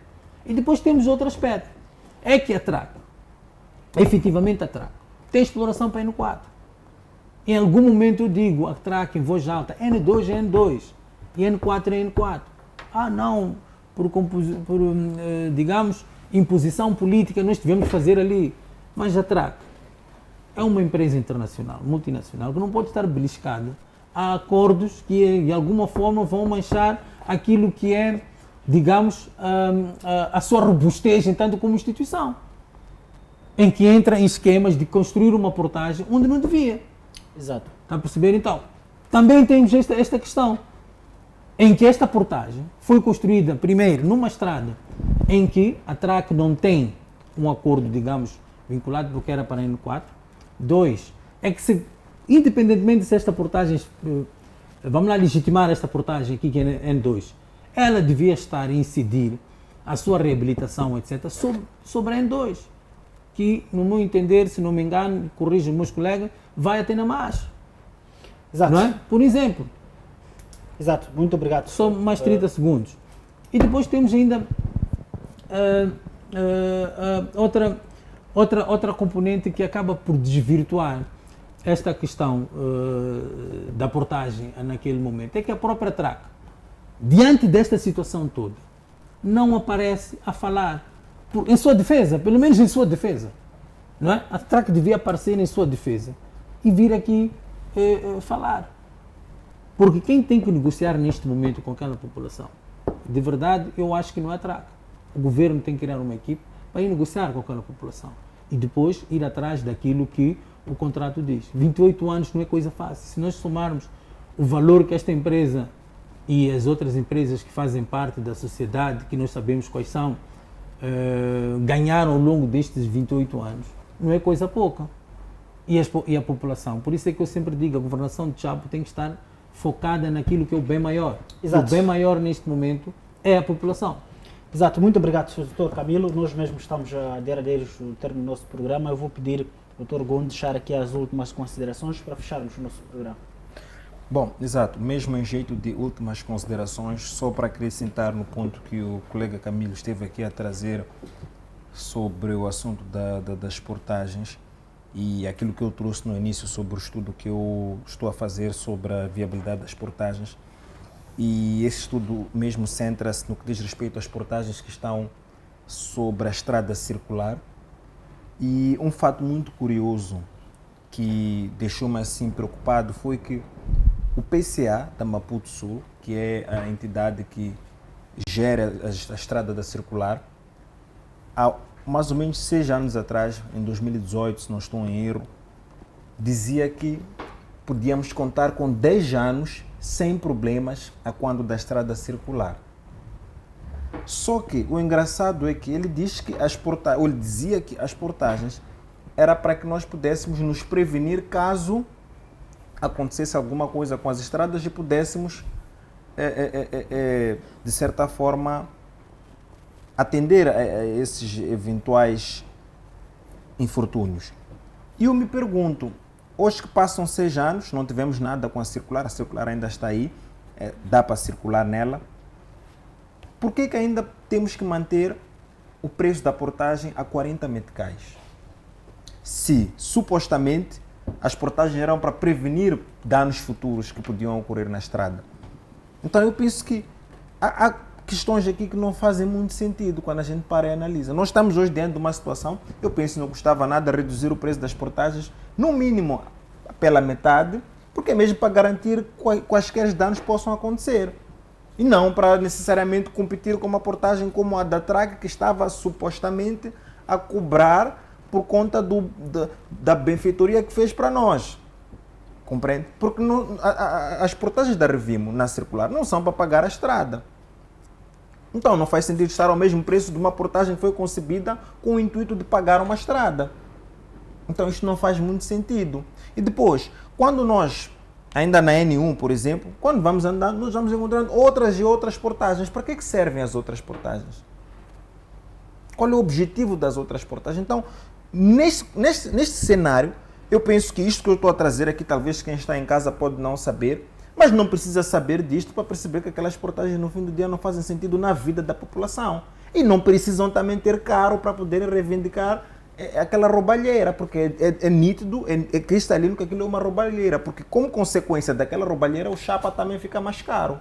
E depois temos outro aspecto. É que a TRAC, efetivamente a TRAC, tem exploração para N4. Em algum momento eu digo a TRAC em voz alta, N2 é N2 e N4 é N4. Ah, não, por digamos, imposição política nós tivemos que fazer ali. Mas a TRAC é uma empresa internacional, multinacional, que não pode estar beliscada a acordos que de alguma forma vão manchar aquilo que é, digamos, a sua robustez, tanto como instituição, em que entra em esquemas de construir uma portagem onde não devia. Exato. Está a perceber? Então, também temos esta questão, em que esta portagem foi construída, primeiro, numa estrada em que a TRAC não tem um acordo, digamos, vinculado porque era para a N4. 2, é que independentemente se esta portagem, vamos lá legitimar esta portagem aqui que é N2, ela devia estar a incidir a sua reabilitação, etc., sobre a N2, que, no meu entender, se não me engano, corrijo meus colegas, vai até na MAS. Exato. Não é? Por exemplo. Exato, muito obrigado. Só mais 30 segundos. E depois temos ainda outra componente que acaba por desvirtuar esta questão da portagem naquele momento. É que a própria TRAC, diante desta situação toda, não aparece a falar em sua defesa, pelo menos em sua defesa. Não é? A TRAC devia aparecer em sua defesa e vir aqui falar. Porque quem tem que negociar neste momento com aquela população, de verdade, eu acho que não é a TRAC. O governo tem que criar uma equipe para ir negociar com aquela população e depois ir atrás daquilo que o contrato diz. 28 anos não é coisa fácil. Se nós somarmos o valor que esta empresa e as outras empresas que fazem parte da sociedade, que nós sabemos quais são, ganharam ao longo destes 28 anos, não é coisa pouca. E a população. Por isso é que eu sempre digo, a governação de Chapo tem que estar focada naquilo que é o bem maior. Exato. O bem maior neste momento é a população. Exato, muito obrigado, Dr. Camilo. Nós mesmos estamos a adeirar o termo do nosso programa. Eu vou pedir ao Dr. Gondo deixar aqui as últimas considerações para fecharmos o nosso programa. Bom, exato, mesmo em jeito de últimas considerações, só para acrescentar no ponto que o colega Camilo esteve aqui a trazer sobre o assunto das portagens e aquilo que eu trouxe no início sobre o estudo que eu estou a fazer sobre a viabilidade das portagens. E esse estudo mesmo centra-se no que diz respeito às portagens que estão sobre a estrada circular. E um fato muito curioso que deixou-me assim preocupado foi que o PCA da Maputo Sul, que é a entidade que gera a estrada da circular, há mais ou menos 6 anos atrás, em 2018, se não estou em erro, dizia que podíamos contar com 10 anos sem problemas a quando da estrada circular. Só que o engraçado é que ele diz que ele dizia que as portagens era para que nós pudéssemos nos prevenir caso acontecesse alguma coisa com as estradas e pudéssemos, de certa forma, atender a esses eventuais infortúnios. E eu me pergunto, hoje que passam 6 anos, não tivemos nada com a circular ainda está aí, dá para circular nela. Por que ainda temos que manter o preço da portagem a 40 meticais? Se, supostamente, as portagens eram para prevenir danos futuros que podiam ocorrer na estrada. Então eu penso que há questões aqui que não fazem muito sentido quando a gente para e analisa. Nós estamos hoje dentro de uma situação, eu penso que não custava nada reduzir o preço das portagens, no mínimo pela metade, porque é mesmo para garantir quaisquer danos possam acontecer. E não para necessariamente competir com uma portagem como a da TRAC, que estava supostamente a cobrar por conta da benfeitoria que fez para nós. Compreende? Porque as portagens da Revimo na circular não são para pagar a estrada. Então não faz sentido estar ao mesmo preço de uma portagem que foi concebida com o intuito de pagar uma estrada. Então isto não faz muito sentido. E depois, quando nós, ainda na N1, por exemplo, quando vamos andar, nós vamos encontrando outras e outras portagens. Para que servem as outras portagens? Qual é o objetivo das outras portagens? Então, neste cenário, eu penso que isto que eu estou a trazer aqui, talvez quem está em casa pode não saber, mas não precisa saber disto para perceber que aquelas portagens no fim do dia não fazem sentido na vida da população. E não precisam também ter caro para poderem reivindicar aquela roubalheira, porque é nítido, é cristalino que aquilo é uma roubalheira, porque como consequência daquela roubalheira o chapa também fica mais caro.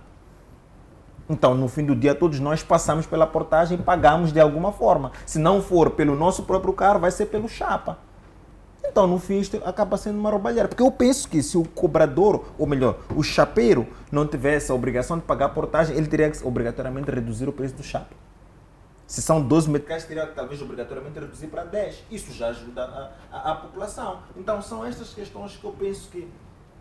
Então, no fim do dia, todos nós passamos pela portagem e pagamos de alguma forma. Se não for pelo nosso próprio carro, vai ser pelo chapa. Então, no fim, isto acaba sendo uma roubalheira. Porque eu penso que se o cobrador, ou melhor, o chapeiro, não tivesse a obrigação de pagar a portagem, ele teria que obrigatoriamente reduzir o preço do chape. Se são 12 meticais, teria que talvez obrigatoriamente reduzir para 10. Isso já ajuda a população. Então, são estas questões que eu penso que,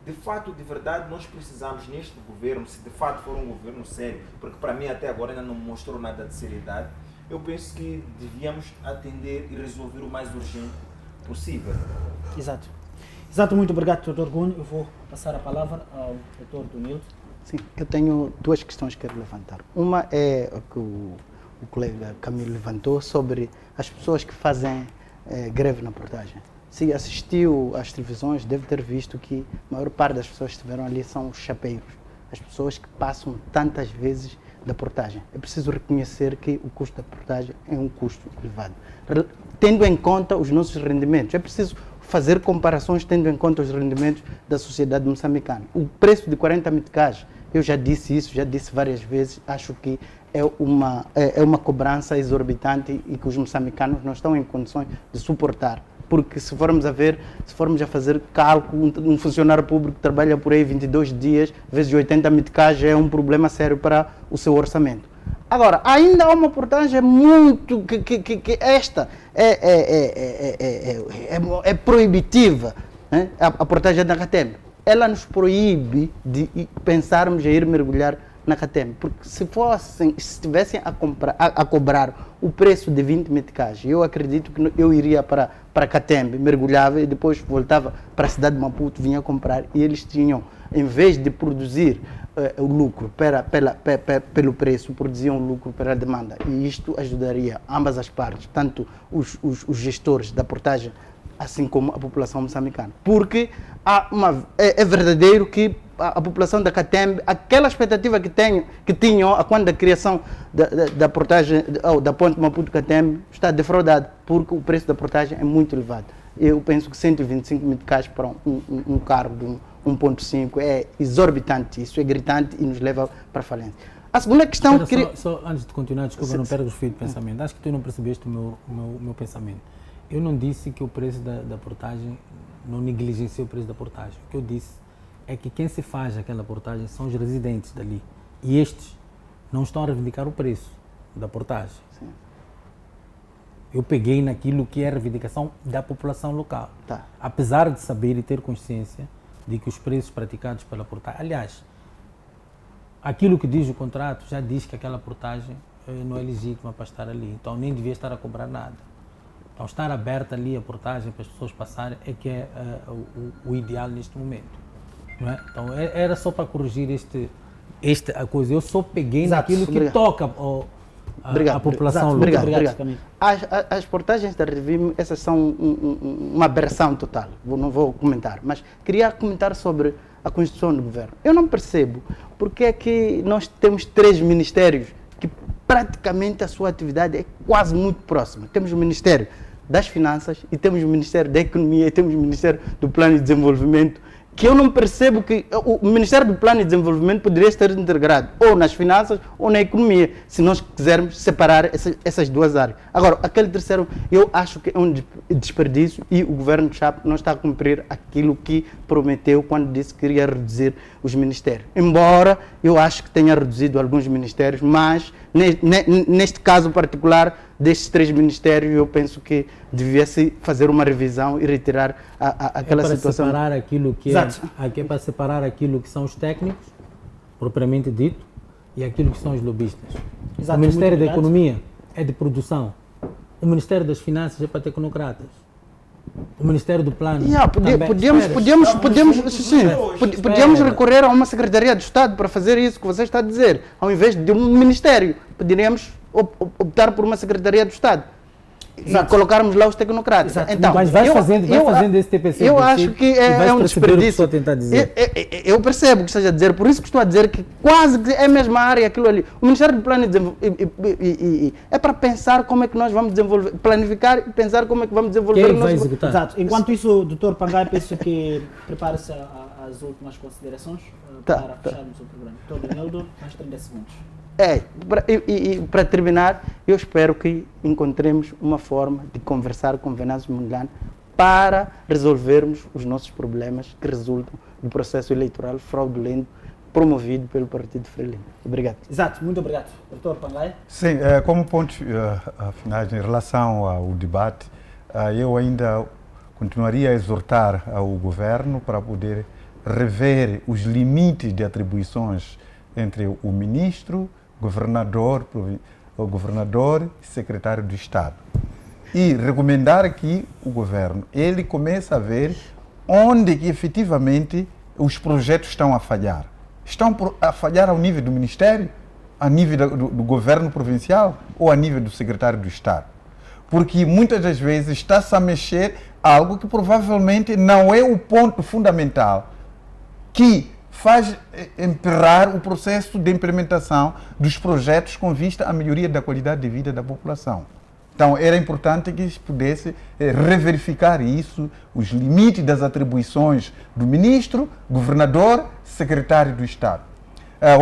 de fato, de verdade, nós precisamos neste governo, se de fato for um governo sério, porque para mim até agora ainda não mostrou nada de seriedade, eu penso que devíamos atender e resolver o mais urgente possível. Exato. Exato, muito obrigado, Dr. Gunho. Eu vou passar a palavra ao Dr. Donildo. Sim, eu tenho duas questões que quero levantar. Uma é o que o colega Camilo levantou sobre as pessoas que fazem greve na portagem. Se assistiu às televisões, deve ter visto que a maior parte das pessoas que estiveram ali são os chapeiros, as pessoas que passam tantas vezes da portagem. É preciso reconhecer que o custo da portagem é um custo elevado. Tendo em conta os nossos rendimentos, é preciso fazer comparações tendo em conta os rendimentos da sociedade moçambicana. O preço de 40 meticais, eu já disse isso, já disse várias vezes, acho que é uma cobrança exorbitante e que os moçambicanos não estão em condições de suportar. Porque se formos a fazer cálculo, um funcionário público que trabalha por aí 22 dias, vezes 80 meticais, é um problema sério para o seu orçamento. Agora, ainda há uma portagem muito que esta é proibitiva, né? A portagem da Catembe. Ela nos proíbe de pensarmos em ir mergulhar na Catembe, porque se estivessem a cobrar o preço de 20 meticais, eu acredito que eu iria para Catembe, mergulhava e depois voltava para a cidade de Maputo, vinha comprar, e eles tinham, em vez de produzir o lucro pelo preço, produziam lucro pela demanda, e isto ajudaria ambas as partes, tanto os gestores da portagem, assim como a população moçambicana, porque é verdadeiro que a população da Catembe, aquela expectativa que tinham quando da criação da portagem, da ponte Maputo-Catembe, está defraudada, porque o preço da portagem é muito elevado. Eu penso que 125 meticais para um carro de 1.5 é exorbitante, isso é gritante e nos leva para a falência. A segunda questão... Só antes de continuar, desculpa, não perca o fio de pensamento. Acho que tu não percebeste o meu pensamento. Eu não disse que o preço da portagem, não negligenciei o preço da portagem. O que eu disse é que quem se faz aquela portagem são os residentes dali. E estes não estão a reivindicar o preço da portagem. Sim. Eu peguei naquilo que é a reivindicação da população local. Tá. Apesar de saber e ter consciência de que os preços praticados pela portagem... Aliás, aquilo que diz o contrato já diz que aquela portagem não é legítima para estar ali. Então nem devia estar a cobrar nada. Então estar aberta ali a portagem para as pessoas passarem é que é o ideal neste momento. Não é? Então era só para corrigir a coisa. Eu só peguei naquilo que toca a população local. Obrigado. As portagens da Revim, essas são uma aberração total. Não vou comentar, mas queria comentar sobre a Constituição do Governo. Eu não percebo porque é que nós temos 3 ministérios que praticamente a sua atividade é quase muito próxima. Temos o Ministério das Finanças e temos o Ministério da Economia e temos o Ministério do Plano de Desenvolvimento, que eu não percebo que o Ministério do Plano de Desenvolvimento poderia estar integrado ou nas finanças ou na economia, se nós quisermos separar essas duas áreas. Agora, aquele terceiro, eu acho que é um desperdício e o governo Chapo não está a cumprir aquilo que prometeu quando disse que queria reduzir os ministérios. Embora eu acho que tenha reduzido alguns ministérios, mas neste caso particular, destes 3 ministérios, eu penso que devia-se fazer uma revisão e retirar aquela situação. Separar aquilo que é para separar aquilo que são os técnicos, propriamente dito, e aquilo que são os lobistas. Exato, o Ministério da Economia é de produção. O Ministério das Finanças é para tecnocratas. O Ministério do Plano. Podíamos recorrer a uma Secretaria de Estado para fazer isso que você está a dizer, ao invés de um Ministério. Poderíamos optar por uma Secretaria de Estado. Exato. E colocarmos lá os tecnocratas. Então, mas vai fazendo esse TPC. Eu acho que é um desperdício. Eu percebo o que estás a dizer, por isso que estou a dizer que quase que é a mesma área aquilo ali. O Ministério do Plano é para pensar como é que nós vamos desenvolver, planificar e pensar como é que vamos desenvolver. Quem vai executar? Exato. Enquanto isso, Dr. Pangai, penso que prepare-se às últimas considerações para fecharmos o programa. Dr. Donildo, mais 30 segundos. Para terminar, eu espero que encontremos uma forma de conversar com Venâncio Mondlane para resolvermos os nossos problemas que resultam do processo eleitoral fraudulento promovido pelo Partido Frelimo. Obrigado. Exato, muito obrigado. Dr. Pangaia. Sim, como ponto final, em relação ao debate, eu ainda continuaria a exortar ao governo para poder rever os limites de atribuições entre o ministro, governador e secretário de Estado. E recomendar que o governo ele comece a ver onde que efetivamente os projetos estão a falhar. Estão a falhar ao nível do Ministério, a nível do governo provincial ou a nível do secretário do Estado. Porque muitas das vezes está-se a mexer algo que provavelmente não é o ponto fundamental que faz emperrar o processo de implementação dos projetos com vista à melhoria da qualidade de vida da população. Então, era importante que se pudesse reverificar isso, os limites das atribuições do ministro, governador, secretário do Estado.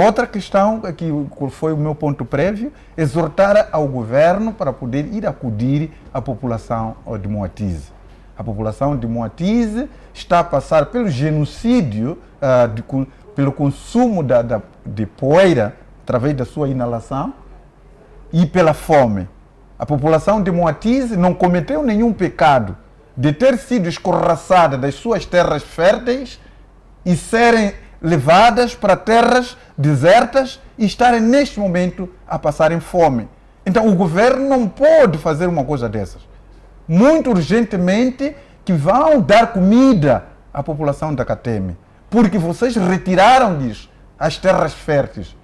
Outra questão, que foi o meu ponto prévio, exortar ao governo para poder ir acudir à população de Moatize. A população de Moatize está a passar pelo genocídio, pelo consumo de poeira, através da sua inalação, e pela fome. A população de Moatize não cometeu nenhum pecado de ter sido escorraçada das suas terras férteis e serem levadas para terras desertas e estarem neste momento a passarem fome. Então o governo não pode fazer uma coisa dessas. Muito urgentemente que vão dar comida à população da Cateme, porque vocês retiraram-lhes as terras férteis.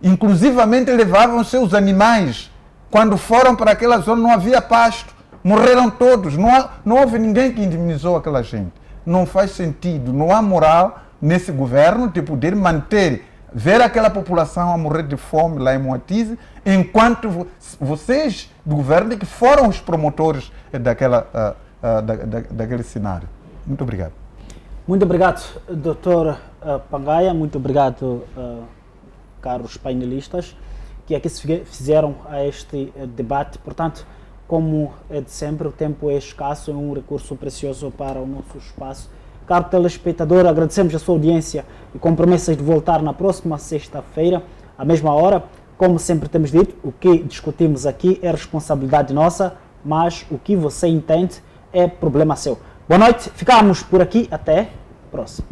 Inclusivamente levavam seus animais. Quando foram para aquela zona não havia pasto, morreram todos, não houve ninguém que indemnizou aquela gente. Não faz sentido, não há moral nesse governo de poder ver aquela população a morrer de fome lá em Moatize, enquanto vocês do governo que foram os promotores daquele cenário. Muito obrigado. Muito obrigado, Dr. Pangaia, muito obrigado, caros painelistas, que aqui se fizeram a este debate. Portanto, como é de sempre, o tempo é escasso, é um recurso precioso para o nosso espaço. Caro telespectador, agradecemos a sua audiência e com promessas de voltar na próxima sexta-feira, à mesma hora. Como sempre temos dito, o que discutimos aqui é responsabilidade nossa, mas o que você entende é problema seu. Boa noite, ficamos por aqui, até a próxima.